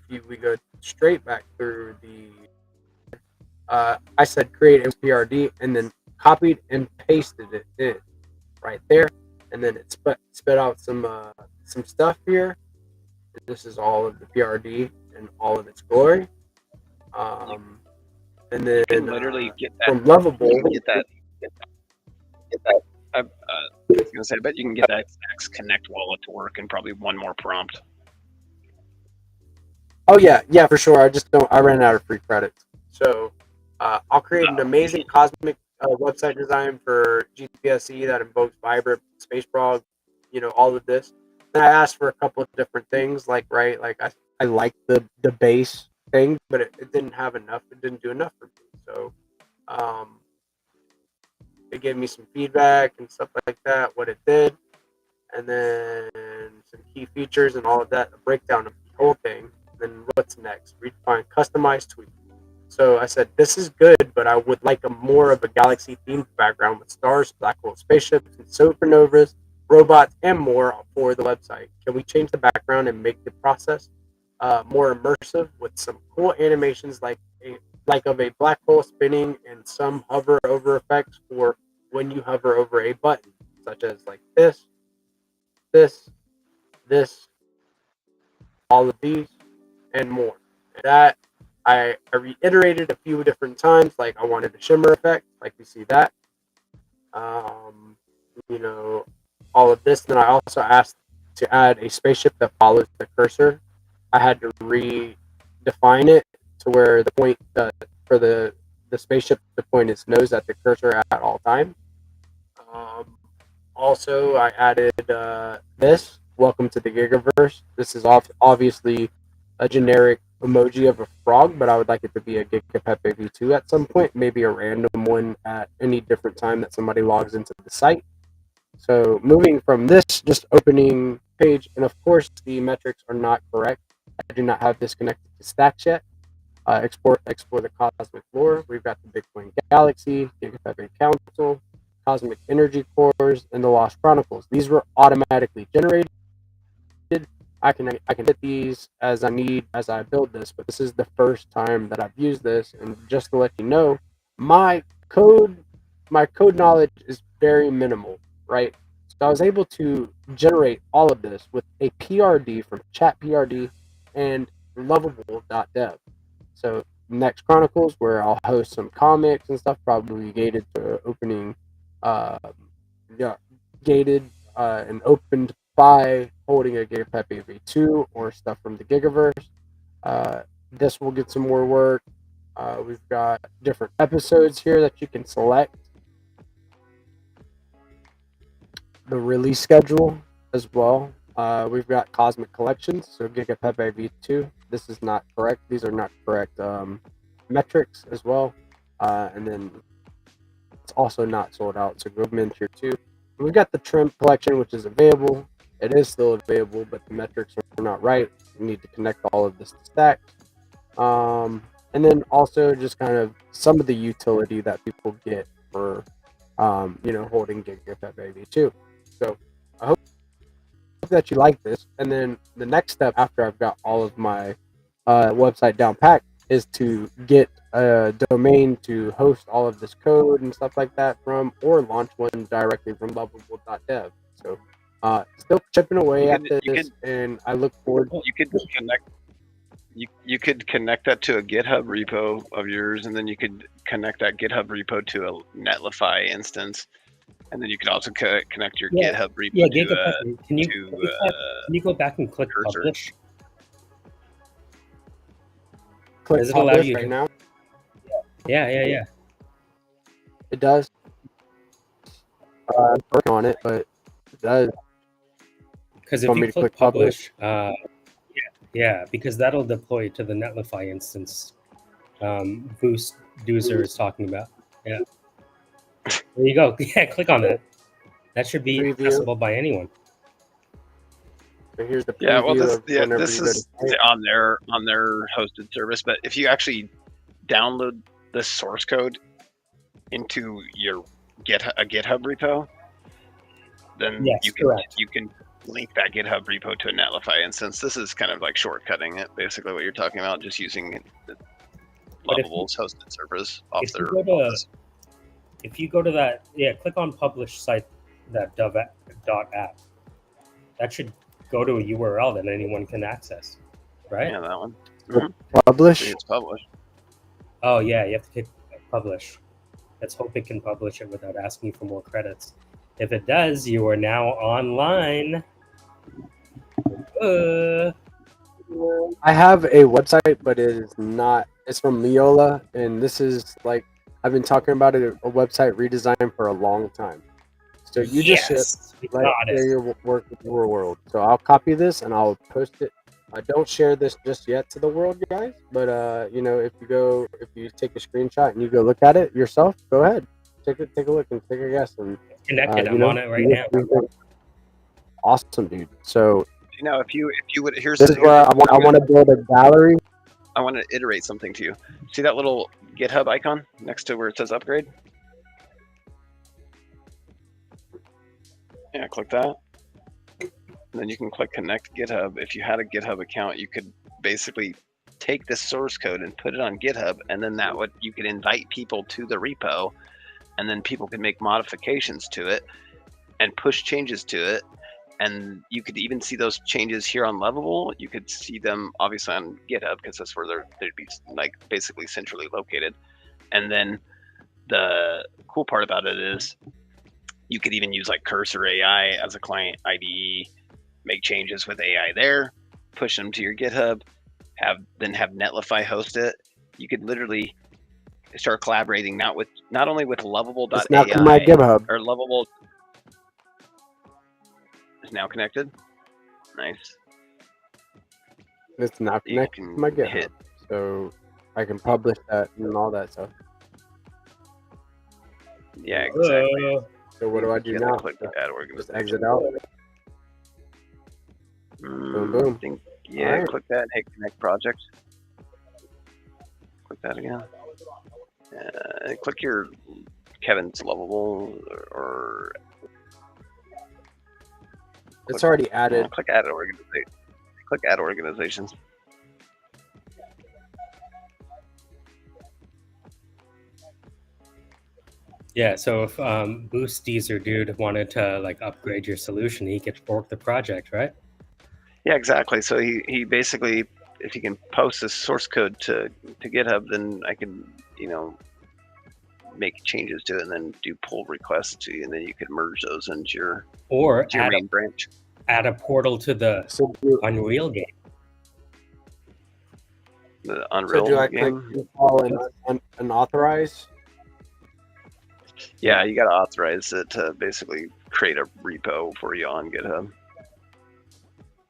If we go straight back through the I said create PRD and then copied and pasted it in right there, and then it spit out some stuff here. This is all of the PRD and all of its glory. And then You can literally get that from Lovable. You can get that. I was gonna say, I bet you can get that Connect wallet to work in probably one more prompt. Oh yeah, for sure. I ran out of free credits, so I'll create an amazing cosmic website design for GPSE that invokes Vibrant, Space Frog, all of this. And I asked for a couple of different things, like I like the base thing, but it didn't have enough. It didn't do enough for me. So they gave me some feedback and stuff like that, what it did, and then some key features and all of that, a breakdown of the whole thing. Then what's next? Redefine, customize, tweak. So I said, this is good, but I would like a more of a galaxy themed background with stars, black hole spaceships, and supernovas, robots, and more for the website. Can we change the background and make the process more immersive with some cool animations like of a black hole spinning and some hover over effects for when you hover over a button, such as like this, all of these, and more. That I reiterated a few different times, like I wanted a shimmer effect, like we see that. All of this. Then I also asked to add a spaceship that follows the cursor. I had to redefine it to where the point for the spaceship, the point is nose at the cursor at all times. Also, I added this. Welcome to the Gigaverse. This is obviously a generic emoji of a frog, but I would like it to be a Giga Pepe V2 at some point, maybe a random one at any different time that somebody logs into the site. So moving from this, just opening page, and of course the metrics are not correct. I do not have this connected to stacks yet. Explore the cosmic lore. We've got the Bitcoin Galaxy, Giga Pepe Council, Cosmic Energy Cores, and the Lost Chronicles. These were automatically generated. I can hit these as I need as I build this, but this is the first time that I've used this. And just to let you know, my code knowledge is very minimal, right? So I was able to generate all of this with a PRD from Chat PRD and lovable.dev. So next Chronicles, where I'll host some comics and stuff, probably gated to opening, gated and opened by holding a Giga Pepe V2 or stuff from the Gigaverse. This will get some more work. We've got different episodes here that you can select. The release schedule as well. We've got Cosmic Collections, so Giga Pepe V2. This is not correct. These are not correct metrics as well. And then it's also not sold out, so go mint here too. We've got the Trim Collection, which is available. It is still available, but the metrics are not right. You need to connect all of this to stacks. And then also just kind of some of the utility that people get for, holding Giga Pepe V2. So I hope that you like this. And then the next step after I've got all of my website down packed is to get a domain to host all of this code and stuff like that from, or launch one directly from lovable.dev. So still chipping away at this, and I look forward. You could connect that to a GitHub repo of yours, and then you could connect that GitHub repo to a Netlify instance, and then you could also connect your GitHub repo to. Can you go back and click cursor. publish? Click Does it allow publish you right now? Yeah. It does. I'm working on it, but it does. Because if you click publish, because that'll deploy to the Netlify instance, boost Doozer is talking about. Yeah. There you go. Yeah, click on that. That should be Preview. accessible by anyone. So here's the preview Yeah, well, of whenever this you're ready. is on their hosted service. But if you actually download the source code into your a GitHub repo, then Yes, you correct. can link that GitHub repo to a Netlify instance. This is kind of like shortcutting it, basically what you're talking about, just using the But if Lovable's hosted servers off if their you go to office. if you go to that, yeah, click on publish site, that dot.app. That should go to a URL that anyone can access, right? Yeah, that one. Publish. It's published. Oh yeah, you have to click publish. Let's hope it can publish it without asking for more credits. If it does, you are now online. I have a website, but it is not. It's from Leola, and this is like I've been talking about it. A website redesign for a long time. So you just we like got share it. your work with the world. So I'll copy this and I'll post it. I don't share this just yet to the world, guys. But if you take a screenshot and you go look at it yourself, go ahead, take a look and take a guess. And Connected. I'm on it right now. Awesome, dude. So If you would, here's this is where I want to build a gallery. I want to iterate something to you. See that little GitHub icon next to where it says upgrade? Yeah, click that. And then you can click connect GitHub. If you had a GitHub account, you could basically take this source code and put it on GitHub, and then you could invite people to the repo, and then people could make modifications to it and push changes to it. And you could even see those changes here on Lovable. You could see them obviously on GitHub because that's where they'd be like basically centrally located. And then the cool part about it is you could even use like Cursor AI as a client IDE, make changes with AI there, push them to your GitHub, have Netlify host it. You could literally start collaborating not only with Lovable.ai It's not to my GitHub. or Lovable is now connected. Nice. It's not You connected can to my GitHub, hit so I can publish that and all that stuff. yeah, exactly. So what do I do You now? gotta click add Just organization. exit out. Boom. I think, yeah, Alright. click that and hit connect project. Click that again. Click your Kevin's Lovable or It's already added. click add organization. Click add organizations. Yeah, so if Boost Deezer dude wanted to like upgrade your solution, he could fork the project, right? Yeah, exactly. So he basically, if he can post this source code to GitHub, then I can make changes to it and then do pull requests to you, and then you could merge those into your main branch. Add a portal to the So Unreal game. The Unreal do I click game. install and authorize? Yeah, you got to authorize it to basically create a repo for you on GitHub.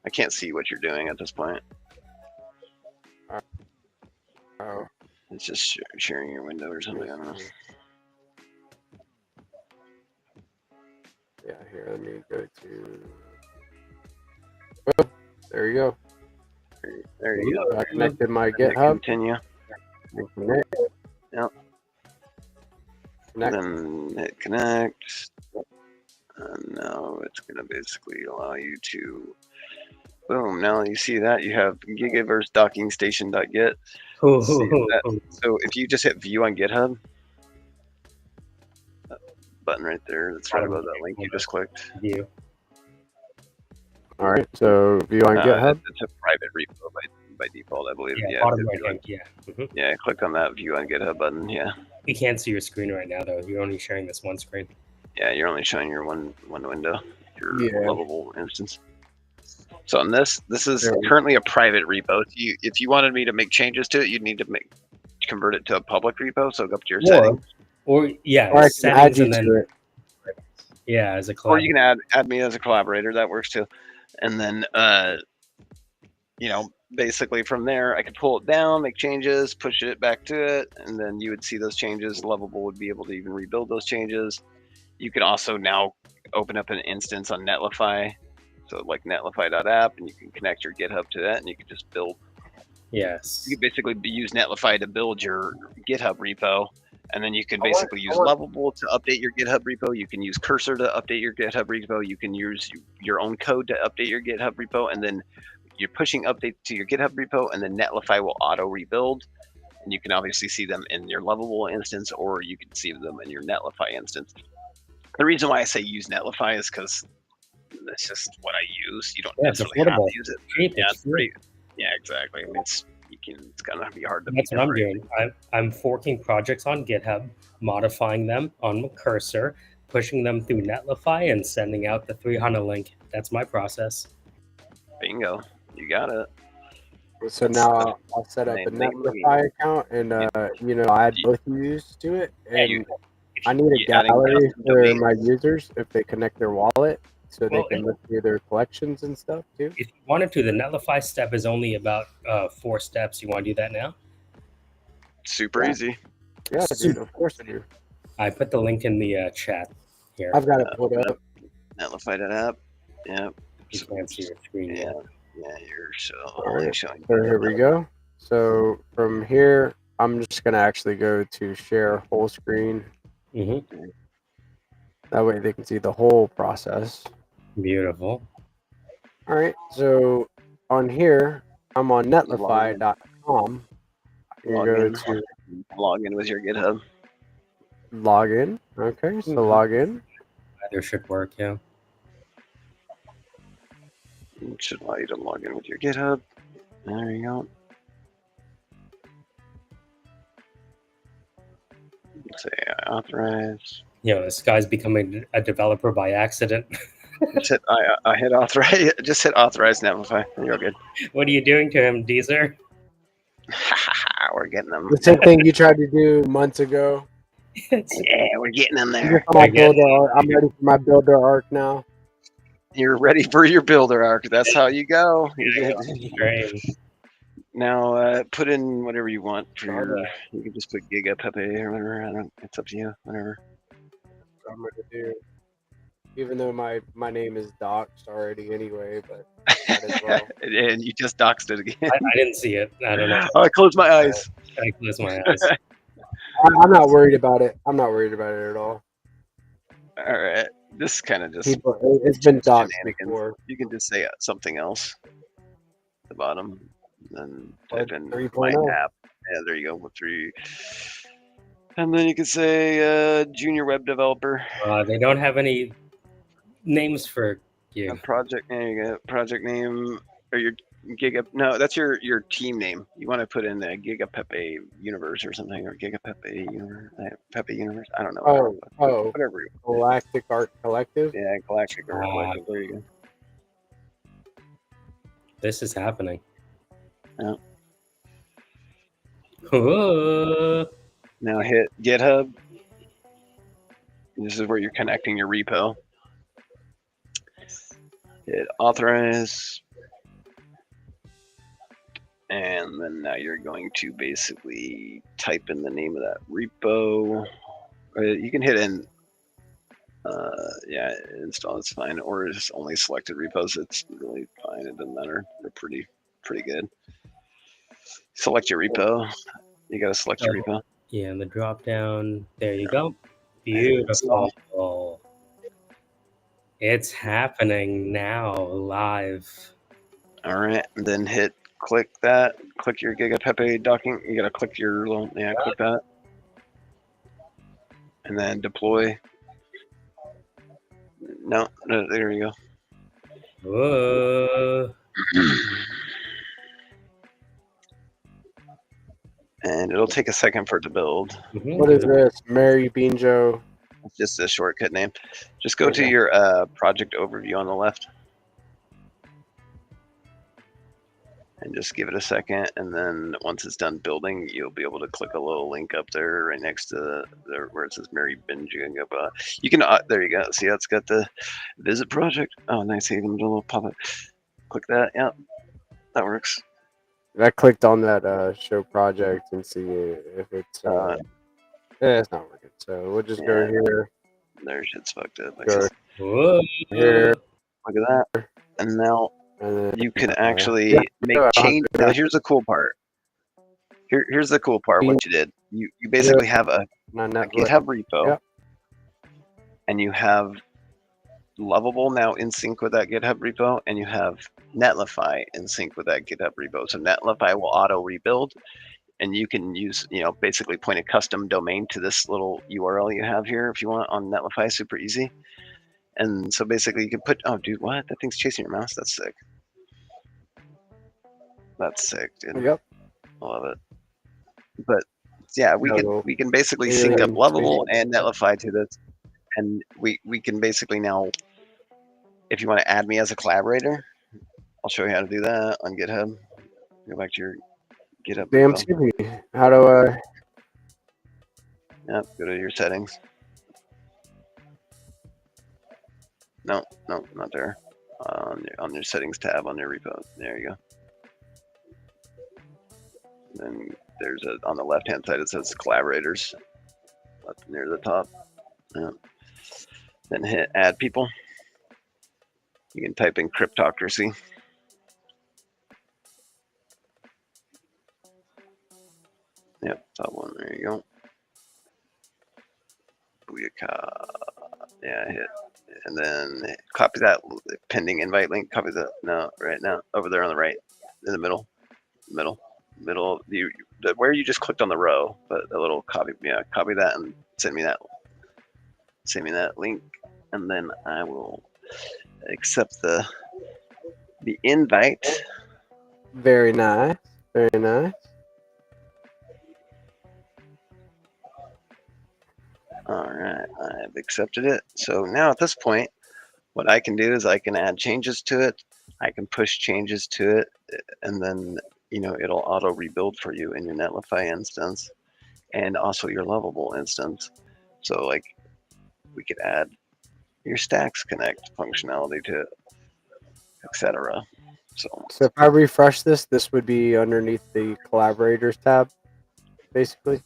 I can't see what you're doing at this point. Oh, It's just sharing your window or something. I don't know. yeah. Here, let me go to. Oh, there you go. There you go. I connected my Hit GitHub. Continue. Connect. Yep. Connect. Then hit connect. And now it's going to basically allow you to. Boom. Now you see that you have Gigaverse docking station.git. See that? So if you just hit view on GitHub, that button right there, that's right above that link you just clicked. View. All right. So view on GitHub. It's a private repo by default, I believe. Yeah, Yeah, bottom if right you hand. like- Yeah. yeah, click on that view on GitHub button. Yeah. We can't see your screen right now, though. You're only sharing this one screen. Yeah, you're only showing your one window, your Yeah. Lovable instance. So on this is There we- currently a private repo. If you wanted me to make changes to it, you'd need to convert it to a public repo. So go up to your settings, Or Or I can add settings you and then to it. as a or collab. you can add me as a collaborator. That works too. And then basically from there, I could pull it down, make changes, push it back to it, and then you would see those changes. Lovable would be able to even rebuild those changes. You can also now open up an instance on Netlify, so like netlify.app, and you can connect your GitHub to that, and you can just build. Yes. You can basically use Netlify to build your GitHub repo, and then you can basically use Lovable to update your GitHub repo. You can use Cursor to update your GitHub repo. You can use your own code to update your GitHub repo, and then you're pushing update to your GitHub repo, and then Netlify will auto rebuild. And you can obviously see them in your Lovable instance, or you can see them in your Netlify instance. The reason why I say use Netlify is because that's just what I use. You don't necessarily have to use it. Cheap, Yeah, it's pretty. Yeah, exactly. I mean, it's gonna be hard to. That's what I'm doing. I'm forking projects on GitHub, modifying them on Cursor, pushing them through Netlify, and sending out the 300 link. That's my process. Bingo, you got it. So now I'll set up a Netlify account and add both users to it. And I need a gallery for my users if they connect their wallet, so they can look through their collections and stuff too. If you wanted to, the Netlify step is only about 4 steps. You want to do that now? Super easy. Yeah, dude, of course I do. I put the link in the chat here. I've got it pulled up. Netlify.app. Yeah. You can't see your screen yet. Yeah, you're Alright, showing. so here we go. So from here, I'm just gonna actually go to share whole screen. Mm-hmm. That way they can see the whole process. Beautiful. All right, so on here, I'm on netlify.com. You go to log in with your GitHub. login. Okay, so login. Either should work, yeah. It should allow you to log in with your GitHub. There you go. Say authorize. This guy's becoming a developer by accident. I hit authorize. Just hit authorize Netlify. You're good. What are you doing to him, Deezer? We're getting them. The same thing you tried to do months ago. Yeah, we're getting them there. I'm ready for my builder arc now. You're ready for your builder arc. That's how you go. Now put in whatever you want for your. You can just put Giga Pepe or whatever. It's up to you. Whatever. I'm going to do. Even though my name is doxed already anyway, but might as well. And you just doxed it again. I didn't see it. I don't know. I closed my eyes. I closed my eyes. I'm not worried about it. I'm not worried about it at all. All right. This kind of just. It's been doxed before. You can just say something else at the bottom. And type in 3.0. my app. Yeah, there you go. With 3. And then you can say junior web developer. They don't have any names for you. A project. There you go. Project name or your Giga. No, that's your team name. You want to put in the Giga Pepe Universe or something, or Giga Pepe Universe. Pepe Universe. I don't know. Whatever. Galactic Art Collective. Yeah, Galactic Art Collective. There you go. This is happening. Yeah. Whoa. Now hit GitHub. This is where you're connecting your repo. Hit authorize. And then now you're going to basically type in the name of that repo. You can hit in, install, it's fine. Or just only selected repos, it's really fine. It doesn't matter. They're pretty good. Select your repo. You got to select your repo. Yeah, and the drop down. There you go. Beautiful. It's happening now, live. All right, and then click that. Click your Giga Pepe docking. You got to click your little, click that. And then deploy. No, there you go. Whoa. And it'll take a second for it to build. Mm-hmm. What is this? Mary Beanjo. It's just a shortcut name. Just go to your project overview on the left. And just give it a second. And then once it's done building, you'll be able to click a little link up there right next to where it says Mary Beanjo. You can, there you go. See how it's got the visit project? Oh, nice. Even a little pop-up. Click that. Yeah, that works. I clicked on that show project and see if it's it's not working. So we'll just go here. Their shit's fucked up. Go Whoa. here, Look at that. And now and then you can actually make change. Now here's the cool part. Here's the cool part. What you did. You basically have a GitHub repo, Yep. and you have Lovable now in sync with that GitHub repo, and you have Netlify in sync with that GitHub repo. So Netlify will auto rebuild, and you can use, basically point a custom domain to this little URL you have here if you want on Netlify. Super easy. And so basically you can put, oh dude, what? That thing's chasing your mouse? That's sick. That's sick, dude. Yep. I love it. But yeah, we can basically sync up Lovable and Netlify to this, and we can basically now, if you want to add me as a collaborator, I'll show you how to do that on GitHub. Go back to your GitHub. Damn TV. How do I? Yep, go to your settings. No, not there. On your settings tab on your repo. There you go. Then there's on the left hand side it says collaborators. Up near the top. Yep. Then hit add people. You can type in cryptocracy. Yep, top one. There you go. Booyaka. Yeah, hit. And then copy that pending invite link. Copy that. No, right now. Over there on the right. In the middle. Where you just clicked on the row. But a little copy. Yeah, copy that and send me that. Send me that link. And then I will accept the invite. Very nice. Very nice. All right, I've accepted it. So now at this point, what I can do is I can add changes to it. I can push changes to it, and then it'll auto rebuild for you in your Netlify instance, and also your Lovable instance. So like, we could add your Stacks Connect functionality to it, etc. So if I refresh this would be underneath the collaborators tab, basically.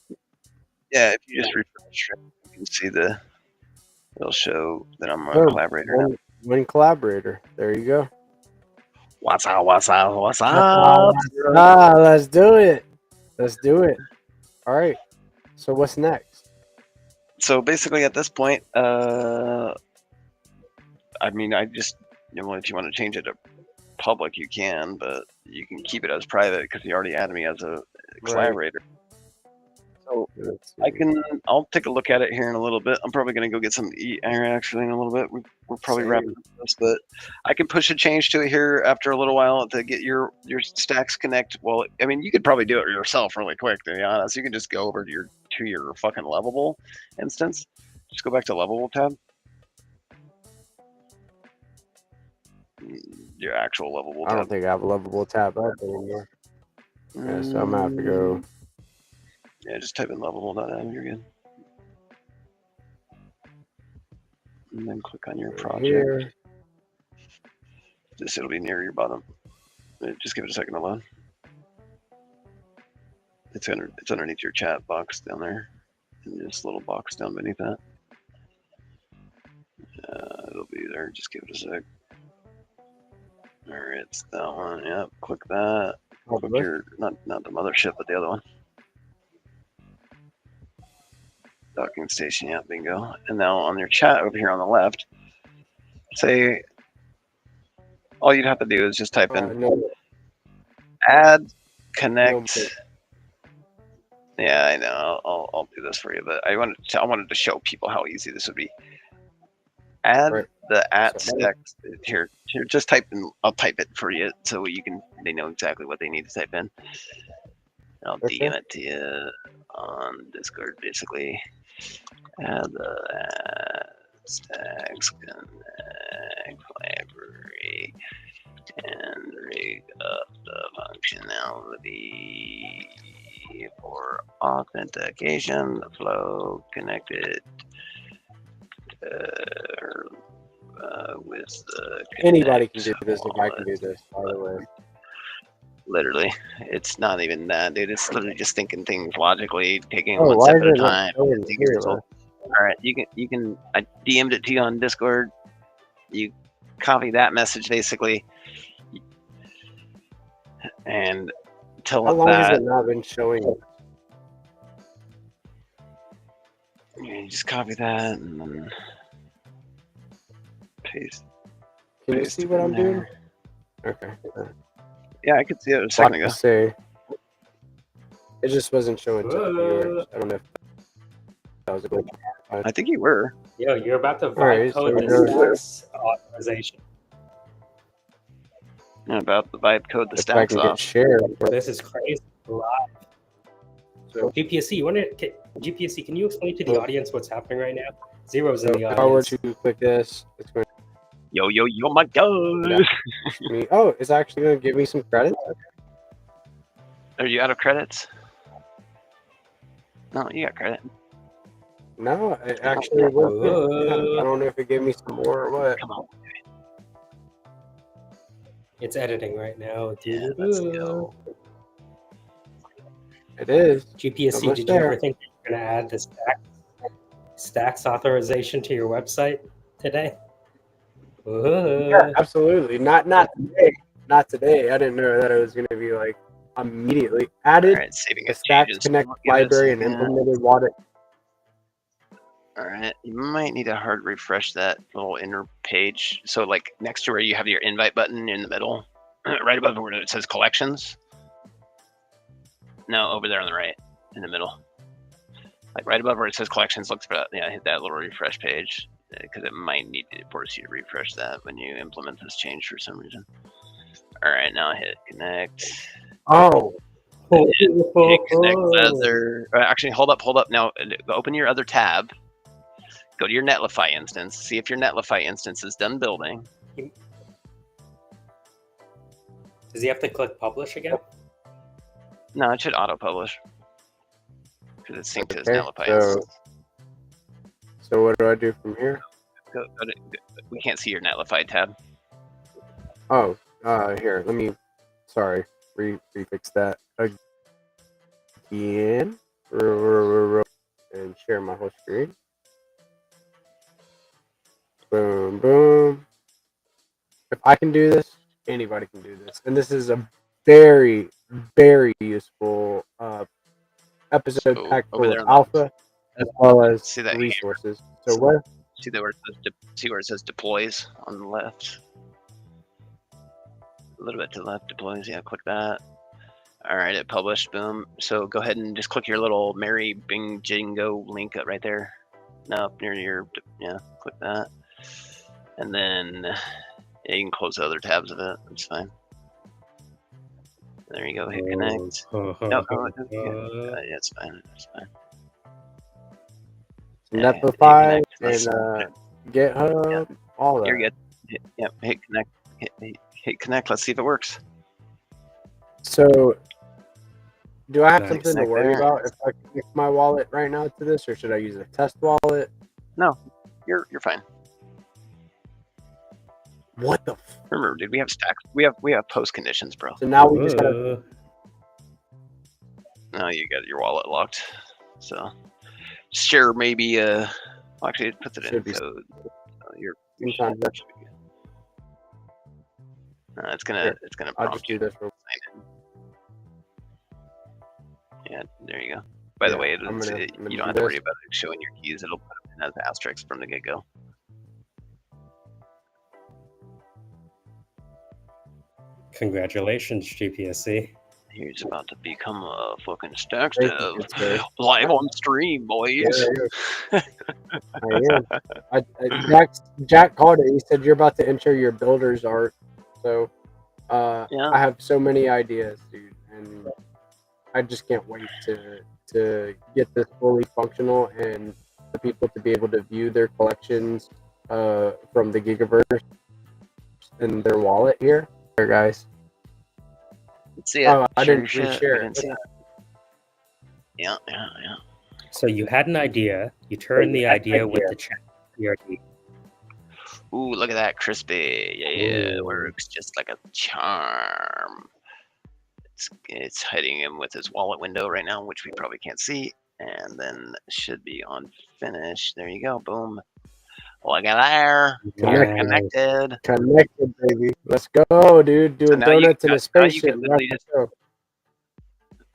yeah, if you just refresh, you can see it'll show that I'm a collaborator now. One collaborator. There you go. What's up? Let's do it. All right. So what's next? So basically, at this point, I just, if you want to change it to public, you can, but you can keep it as private because you already added me as a collaborator. So I'll take a look at it here in a little bit. I'm probably going to go get something to eat actually in a little bit. We're probably wrapping up this, but I can push a change to it here after a little while to get your Stacks Connect. Well, you could probably do it yourself really quick, to be honest. You can just go over to your fucking Lovable instance. Just go back to Lovable tab. Your actual Lovable tab. I don't think I have a Lovable tab up anymore. Yeah, so I'm going to have to go. Yeah, just type in Lovable.m. You're good. And then click on your project. Here. It'll be near your bottom. Just give it a second to load. It's underneath your chat box down there. And this little box down beneath that. It'll be there. Just give it a sec. Alright, it's that one. Yep, click that. Click your, not the mothership, but the other one. Docking station, yeah, bingo. And now on your chat over here on the left, say, all you'd have to do is just type in add connect. Yeah, I know. I'll do this for you, but I wanted to show people how easy this would be. Add the @stacks here. Just type in. I'll type it for you so they know exactly what they need to type in. I'll DM it to you on Discord, basically. Add the Stacks Connect library and rig up the functionality for authentication. The flow connected with the anybody can do this if I can do this, by the way. Literally, it's not even that, dude. It's literally just thinking things logically, taking it Oh, one why step is at a it not time. showing Thinking here, this whole- All right, you can. I DM'd it to you on Discord. You copy that message basically, and tell How it long has that. it not been showing? You just copy that and then paste. Can you paste see it what in I'm doing? there. Okay. Yeah, I could see it a What second to ago. say? It just wasn't showing to the viewers. I don't know if that was a good. I think you were. Yo, you're about to Alright, vibe code so the we're- stacks authorization. About the vibe code the If I stacks can get off. share. This is crazy. Live. So GPSC, GPSC, can you explain to the audience what's happening right now? Zero's in So the if I were audience. to click this, it's going Yo, my god! to give me. Oh, it's actually going to give me some credits. Are you out of credits? No, you got credit. No, it actually worked. Yeah, I don't know if it gave me some more or what. Come on. It's editing right now. Yeah, let's go. It is. GPSC, Almost did you ever there. think you were going to add the stacks authorization to your website today? Yeah, absolutely. Not today. Not today. I didn't know that it was going to be like immediately added. Alright, saving The as Stacks changes. Connect Give it a library and second. implemented wallet. Alright, you might need to hard refresh that little inner page. So like next to where you have your invite button in the middle, right above where it says collections. No, over there on the right, in the middle. Like right above where it says collections, look for that. Yeah, hit that little refresh page. Because it might need to force you to refresh that when you implement this change for some reason. Alright, now hit connect. Oh, Hit connect other. Actually, hold up. Now open your other tab. Go to your Netlify instance. See if your Netlify instance is done building. Does he have to click publish again? No, it should auto publish because it's synced to his Okay, Netlify so- instance. so what do I do from here? We can't see your Netlify tab. Oh, here. Let me. Sorry, prefix that again. And share my whole screen. Boom, boom. If I can do this, anybody can do this. And this is a very, very useful episode So, packed over full there of on the- alpha as well as See that resources. So where? See where it says deploys on the left. A little bit to the left, deploys. Yeah, click that. All right, it published. Boom. So go ahead and just click your little Mary Bing Jingo link up right there. No, up near your click that, and then you can close the other tabs of it. It's fine. There you go. Hit connect. Yeah, it's fine. It's fine. Netlify connect. and GitHub, all that. You're good. Hit connect. Hit connect. Let's see if it works. So, do I have Nice. something to Connect worry there. about if I connect my wallet right now to this, or should I use a test wallet? You're fine. What the? Remember, dude, we have stacks. We have post conditions, bro. So now we just gotta. No, you got your wallet locked. So share maybe actually it puts it in Should be- code. Your Sometimes that- should be good. It's gonna Here, I'll prompt just you do to this real sign in. Yeah, there you go. By the Yeah, way, I'm gonna you do don't have to worry this. about it showing your keys. It'll put it in as asterisks from the get go. Congratulations, GPSC. He's about to become a fucking stack Thank you, dev. good sir. Live on stream, boys. Yeah, I am. Jack called it. He said you're about to enter your builder's art. So Yeah. I have so many ideas, dude, and I just can't wait to get this fully functional and for people to be able to view their collections from the Gigaverse in their wallet here. Here, guys. Let's see it. Oh, I didn't Share shit. reshare I it. didn't see it. Yeah. So you had an idea. You turned the idea with the chat PRD. Ooh, look at that, crispy. Yeah, Ooh. works just like a charm. it's hitting him with his wallet window right now, which we probably can't see. And then should be on finish. There you go. Boom. Look at there. You're connected. Connected, baby. Let's go, dude. Doing now you- donuts in now- a now you spaceship. can literally Let's go.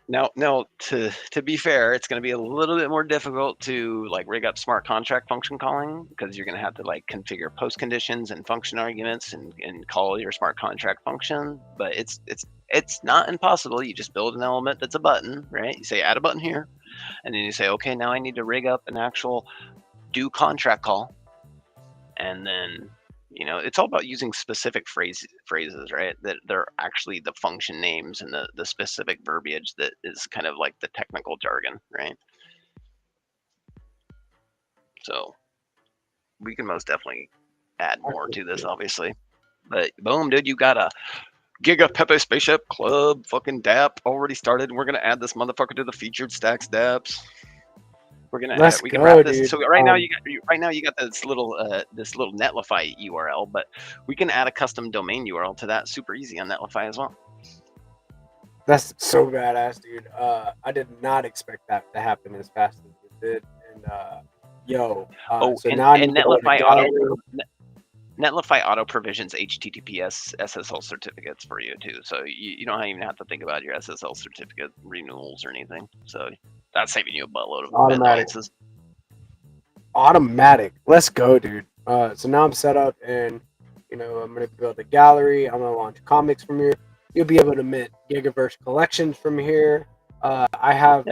Now, to be fair, it's going to be a little bit more difficult to like rig up smart contract function calling because you're going to have to like configure post conditions and function arguments and call your smart contract function. But it's not impossible. You just build an element that's a button, right? You say add a button here, and then you say, okay, now I need to rig up an actual do contract call, and then it's all about using specific phrases, right? That they're actually the function names and the specific verbiage that is kind of like the technical jargon, right? So we can most definitely add more to this, obviously. But boom, dude, you got a Giga Pepe Spaceship Club fucking DApp already started, and we're gonna add this motherfucker to the featured stacks DApps. We're gonna we can wrap this. Dude. So right now you got this little Netlify URL, but we can add a custom domain URL to that super easy on Netlify as well. That's so badass, dude. I did not expect that to happen as fast as it did. And so now Netlify auto provisions HTTPS SSL certificates for you too, so you don't even have to think about your SSL certificate renewals or anything. So that's saving you a buttload of annoyances. Automatic. Let's go, dude. So now I'm set up, and I'm gonna build a gallery. I'm gonna launch comics from here. You'll be able to mint Gigaverse collections from here. I have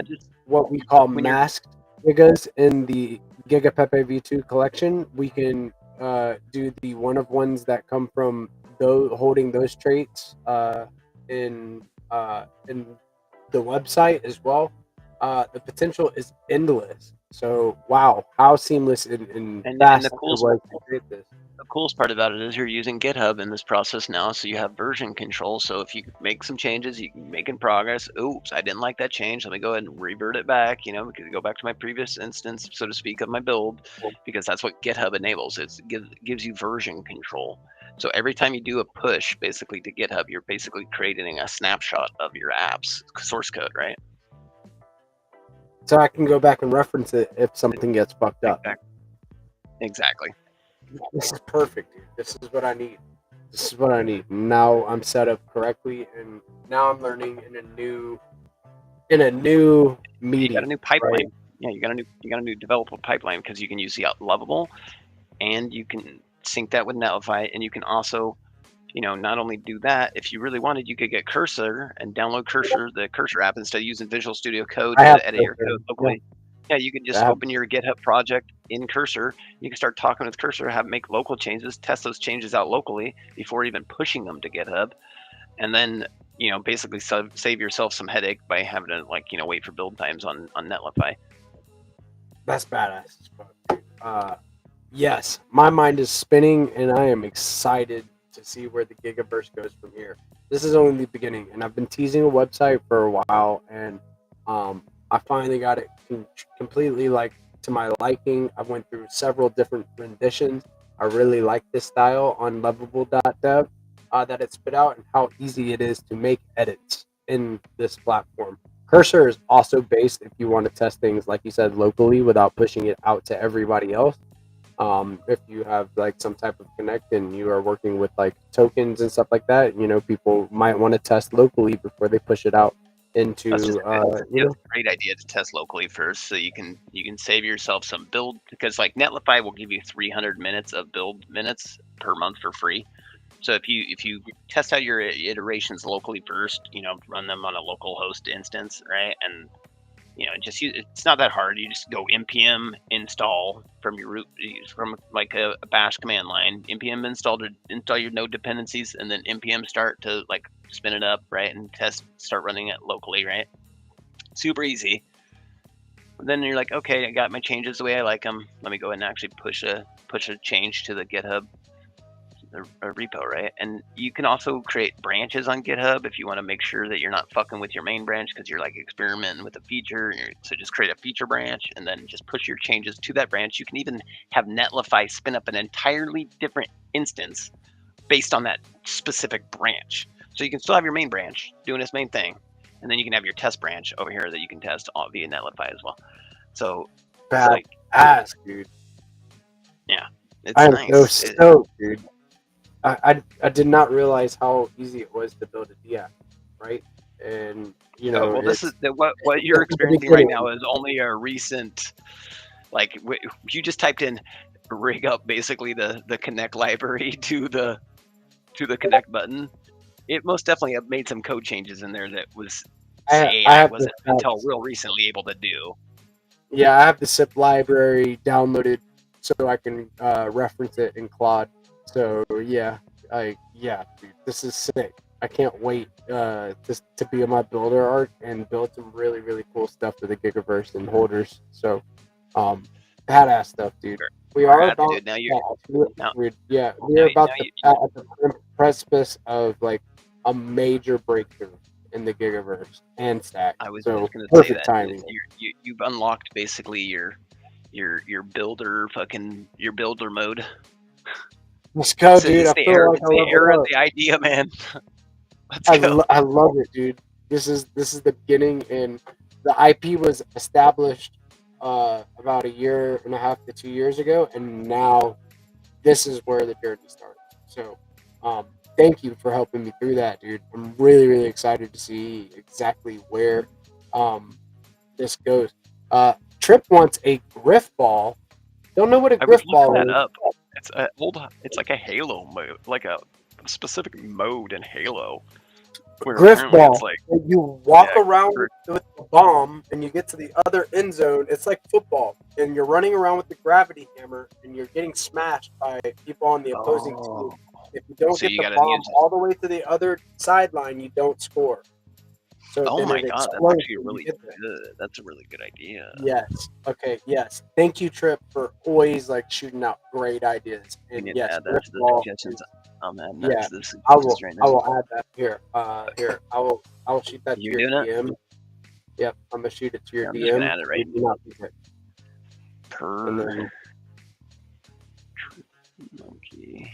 what we call masked gigas in the Giga Pepe V2 collection. We can do the one of ones that come from those holding those traits in the website as well. The potential is endless. So wow, how seamless and fast it was to create this. The coolest part about it is you're using GitHub in this process now, so you have version control. So if you make some changes, you can make in progress. Oops, I didn't like that change. Let me go ahead and revert it back. Because go back to my previous instance, so to speak, of my build, because that's what GitHub enables. It gives you version control. So every time you do a push, basically to GitHub, you're basically creating a snapshot of your app's source code, right? So I can go back and reference it if something gets fucked up. Exactly. This is perfect, dude. This is what I need. Now I'm set up correctly, and now I'm learning in a new medium. You got a new pipeline. Right? Yeah, you got a new developable pipeline because you can use the Lovable, and you can sync that with Netlify, and you can also, not only do that. If you really wanted, you could get Cursor and download the Cursor app instead of using Visual Studio Code to edit your code locally. Yeah, you can just open your GitHub project in Cursor. You can start talking with Cursor, make local changes, test those changes out locally before even pushing them to GitHub, and then basically save yourself some headache by having to wait for build times on Netlify. That's badass. Yes, my mind is spinning, and I am excited to see where the Gigaverse goes from here. This is only the beginning, and I've been teasing a website for a while, and I finally got it completely to my liking. I went through several different renditions. I really like this style on lovable.dev that it spit out, and how easy it is to make edits in this platform. Cursor is also based if you want to test things, like you said, locally without pushing it out to everybody else. If you have some type of connect and you are working with tokens and stuff like that, people might want to test locally before they push it out into it's a great idea to test locally first, so you can save yourself some build, because Netlify will give you 300 minutes of build minutes per month for free. So if you test out your iterations locally first, run them on a local host instance, right? And it's not that hard. You just go npm install from your root, from a bash command line, npm install your node dependencies, and then npm start to spin it up, right? And start running it locally, right? Super easy. Then you're like, okay, I got my changes the way I like them. Let me go ahead and actually push a change to the GitHub repo, right? And you can also create branches on GitHub if you want to make sure that you're not fucking with your main branch because you're experimenting with a feature. So just create a feature branch and then just push your changes to that branch. You can even have Netlify spin up an entirely different instance based on that specific branch. So you can still have your main branch doing its main thing, and then you can have your test branch over here that you can test via netlify as well. So it's like, Ass, dude. it's I am nice. so stoked, dude. I did not realize how easy it was to build a DApp, right? And you know, well, this it's, is what you're it's the experiencing right beginning. now is only a recent. Like you just typed in rig up basically the connect library to the connect button. It most definitely made some code changes in there that was I AI have wasn't the until real recently able to do. yeah, I have the zip library downloaded so I can reference it in Claude. So yeah, dude, this is sick. I can't wait to be in my builder arc and build some really really cool stuff for the Gigaverse and holders. So badass stuff, dude. We are Congrats, about dude. Now you're now, we're now, about now to you, at the precipice of like a major breakthrough in the Gigaverse and Stack. I was So just gonna say perfect that timing. you've unlocked basically your builder mode. Let's go, dude. I feel like It's I the leveled era of up. the idea, man. Let's go. I love it, dude. This is the beginning, and the IP was established about a year and a half to 2 years ago, and now this is where the journey starts. So, thank you for helping me through that, dude. I'm really really excited to see exactly where this goes. Trip wants a griff ball. Don't know what a I was griff looking ball that is. up. It's like a Halo mode, like a specific mode in Halo, where Griff apparently ball. it's like You walk yeah, around gr- with the bomb, and you get to the other end zone. It's like football, and you're running around with the gravity hammer, and you're getting smashed by people on the opposing team. If you don't So get you the gotta bomb use. all the way to the other sideline, you don't score. So Oh then my it god, that's explodes actually when you really get there. good. That's a really good idea. Yes. Okay. Yes. Thank you, Trip, for always like shooting out great ideas. We And need to yes, add that griff to the ball suggestions. is, I'm adding that yeah. to the I suggestions will. right I now. will add that here. Here. I will shoot that to You're your doing it? DM. Yep, I'm gonna shoot it to your I'm just gonna DM. add it right Do not forget. And per then, monkey.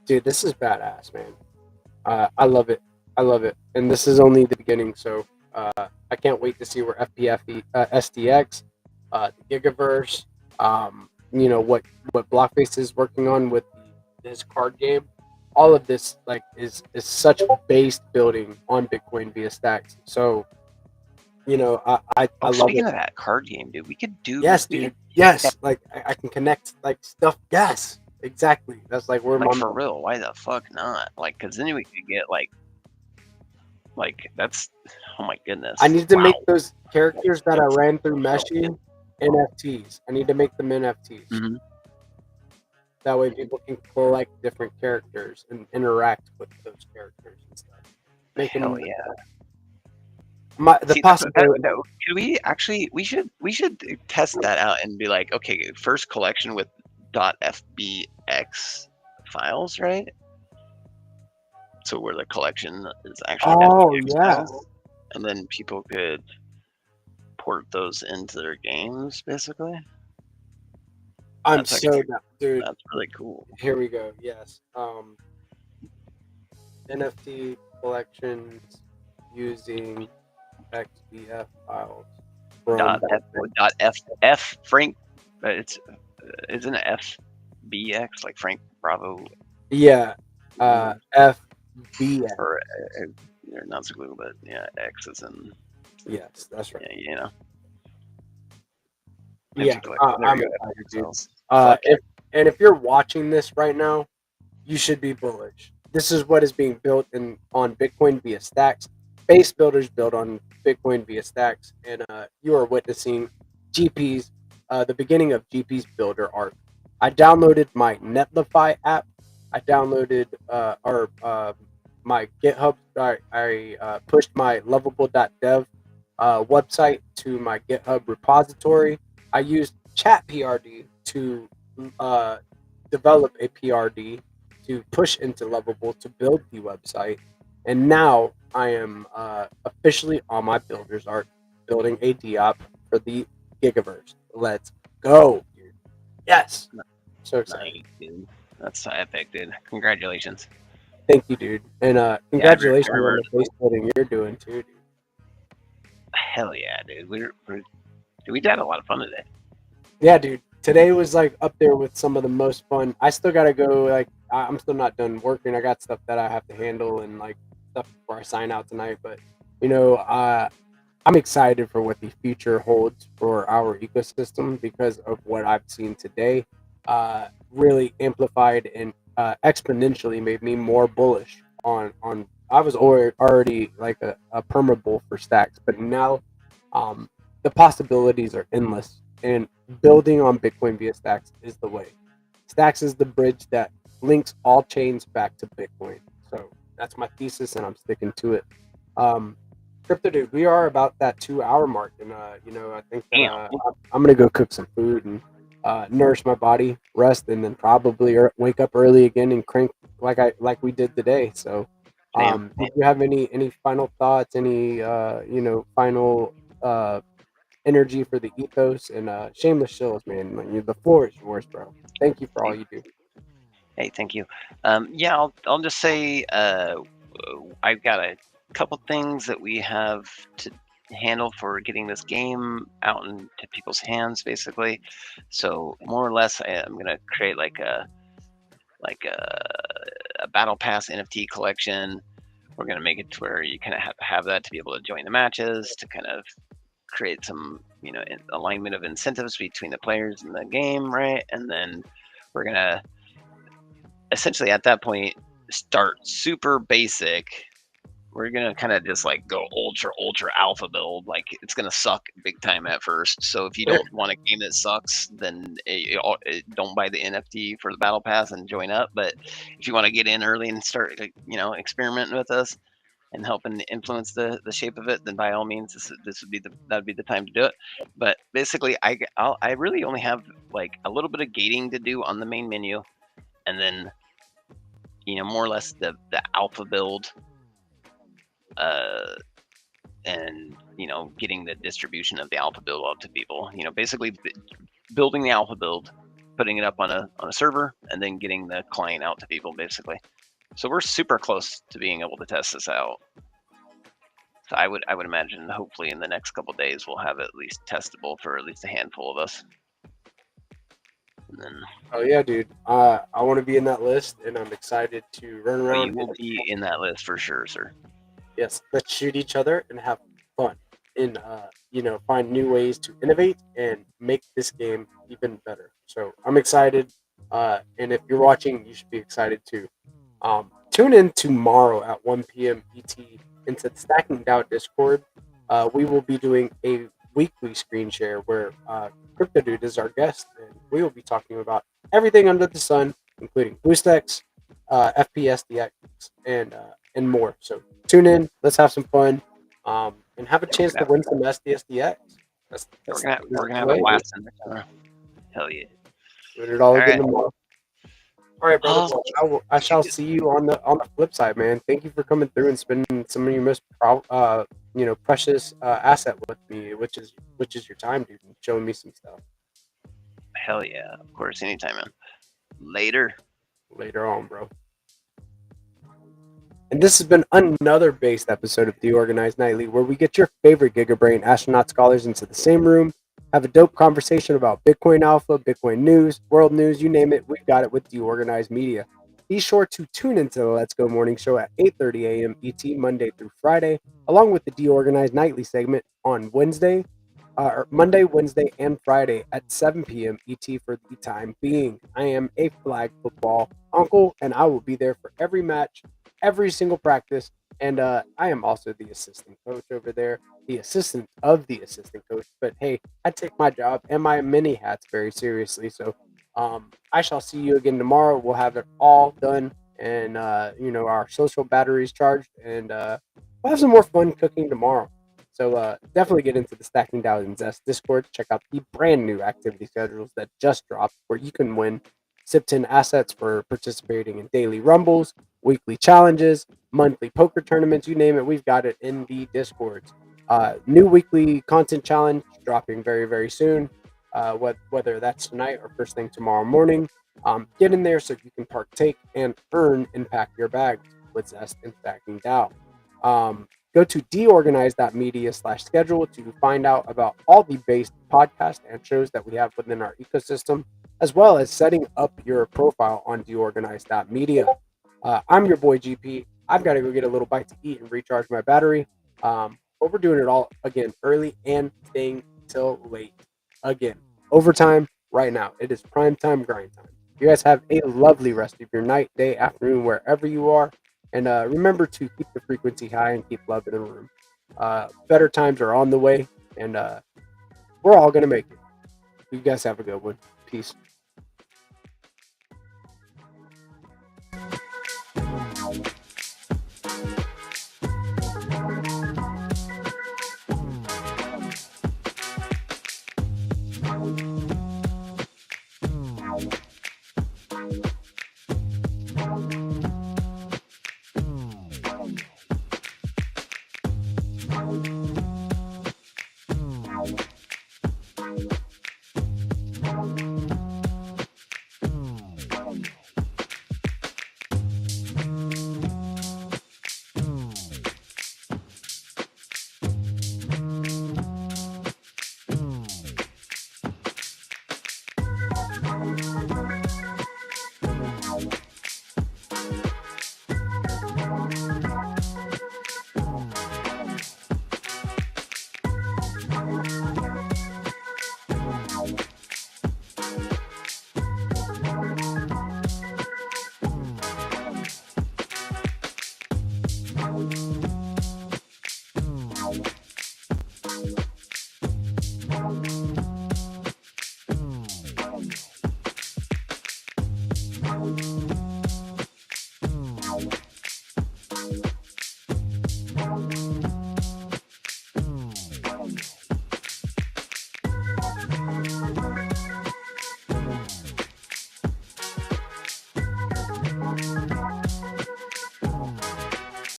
dude, this is badass, man. I love it. I love it. And this is only the beginning. So I can't wait to see where FPF, SDX, the Gigaverse, you know what Blockface is working on with this card game. All of this like is such base building on Bitcoin via stacks. So you know I Oh, love speaking it. of that card game, dude, we could do. Yes, we dude. could, Yes, like I can connect like stuff. Yes, exactly. That's like where like my for real. Why the fuck not? Like, cause then we could get like that's. Oh my goodness. I need to Wow. make those characters that I ran through Meshi NFTs. I need to make them NFTs. Mm-hmm. That way people can collect different characters and interact with those characters and stuff. Make Hell them yeah. the See, possibility. could we actually? We should test that out and be like, okay, first collection with .fbx files, right? So where the collection is actually Oh FBX yeah, files, and then people could port those into their games, basically. I'm That's so down, dude. That's really cool. Here we go. Yes. NFT collections using XBF files from F Frank. Isn't it FBX like Frank Bravo yeah FBX. or not so glue, but yeah, X is in. Yes, that's right. Yeah, you know. Yeah, I'm excited, dude. If you're watching this right now, you should be bullish. This is what is being built on Bitcoin via stacks. Base builders build on Bitcoin via stacks, and you are witnessing GP's the beginning of GP's builder arc. I downloaded my Netlify app. I downloaded my GitHub. I pushed my lovable.dev website to my GitHub repository. I used ChatPRD to develop a PRD to push into Lovable to build the website. And now I am officially on my builder's arc building a DApp for the Gigaverse. Let's go, dude. Yes. So excited. Nice, dude. That's so epic, dude. Congratulations. Thank you, dude. And I congratulations on remember. the face building you're doing too, dude. Hell yeah, dude. We had a lot of fun today. Yeah, dude. Today was like up there with some of the most fun. I still gotta go. Like I'm still not done working. I got stuff that I have to handle and like stuff before I sign out tonight. But you know, I'm excited for what the future holds for our ecosystem because of what I've seen today. Really amplified and exponentially made me more bullish on. I was already like a perma bull for stacks, but now the possibilities are endless. And building on Bitcoin via stacks is the way. Stacks is the bridge that links all chains back to Bitcoin. So that's my thesis, and I'm sticking to it. Crypto dude, we are about that 2 hour mark, and you know, I think that Damn. I'm gonna go cook some food and nourish my body, rest, and then probably wake up early again and crank like we did today. So, Same. do you have any final thoughts? Any you know, final energy for the ethos? And shameless shills, man. Like, the floor is yours, bro. Thank you for all you do. Hey, thank you. Yeah, I'll just say I've got a couple things that we have to handle for getting this game out into people's hands, basically. So more or less, I'm gonna create like a battle pass NFT collection. We're gonna make it to where you kind of have to have that to be able to join the matches, to kind of create some, you know, alignment of incentives between the players in the game, right? And then we're gonna essentially at that point start super basic. We're gonna kind of just like go ultra alpha build. Like it's gonna suck big time at first. So if you don't want a game that sucks, then don't buy the NFT for the battle pass and join up. But if you want to get in early and start, you know, experimenting with us and helping influence the shape of it, then by all means, that'd be the time to do it. But basically, I really only have like a little bit of gating to do on the main menu, and then, you know, more or less the alpha build, and, you know, getting the distribution of the alpha build out to people. You know, basically building the alpha build, putting it up on a server, and then getting the client out to people, basically. So we're super close to being able to test this out. So I would imagine hopefully in the next couple of days we'll have it at least testable for at least a handful of us. And then, Oh yeah, dude. I want to be in that list, and I'm excited to run well, around. you will be in that list for sure, sir. Yes, let's shoot each other and have fun, and you know, find new ways to innovate and make this game even better. So I'm excited, and if you're watching, you should be excited too. Tune in tomorrow at 1 p.m. ET into the Stacking DAO Discord. We will be doing a weekly screen share where Crypto Dude is our guest, and we will be talking about everything under the sun, including BoostX, FPS DX, and more. So tune in. Let's have some fun, and have a chance to win some SDSDX. We're gonna have a blast in there. Hell yeah! Doing it all All again right. tomorrow. All right, brother. Oh. Well, I shall see you on the flip side, man. Thank you for coming through and spending some of your most you know, precious asset with me, which is your time, dude, and showing me some stuff. Hell yeah! Of course, anytime, man. Later on, bro. And this has been another based episode of DeOrganized Nightly, where we get your favorite Giga Brain Astronaut Scholars into the same room, have a dope conversation about Bitcoin Alpha, Bitcoin news, world news, you name it, we've got it with DeOrganized Media. Be sure to tune into the Let's Go Morning Show at 8:30 a.m. ET Monday through Friday, along with the DeOrganized Nightly segment on Monday, Wednesday, and Friday at 7 p.m. ET for the time being. I am a flag football uncle, and I will be there for every match, every single practice, and I am also the assistant coach over there, the assistant of the assistant coach. But hey, I take my job and my many hats very seriously. So I shall see you again tomorrow. We'll have it all done, and you know, our social batteries charged, and we'll have some more fun cooking tomorrow. So definitely get into the Stacking DAO and Zest Discord. Check out the brand new activity schedules that just dropped, where you can win SIP10 assets for participating in daily rumbles, weekly challenges, monthly poker tournaments, you name it, we've got it in the Discords. New weekly content challenge dropping very, very soon. Whether that's tonight or first thing tomorrow morning. Get in there so you can partake and earn and pack your bags with zest and stacking Dow. Go to deorganized.media/schedule to find out about all the base podcasts and shows that we have within our ecosystem, as well as setting up your profile on deorganized.media. I'm your boy GP. I've got to go get a little bite to eat and recharge my battery. But we're doing it all again early and staying till late. Again, overtime right now. It is prime time grind time. You guys have a lovely rest of your night, day, afternoon, wherever you are. And remember to keep the frequency high and keep love in the room. Better times are on the way, and we're all going to make it. You guys have a good one. Peace.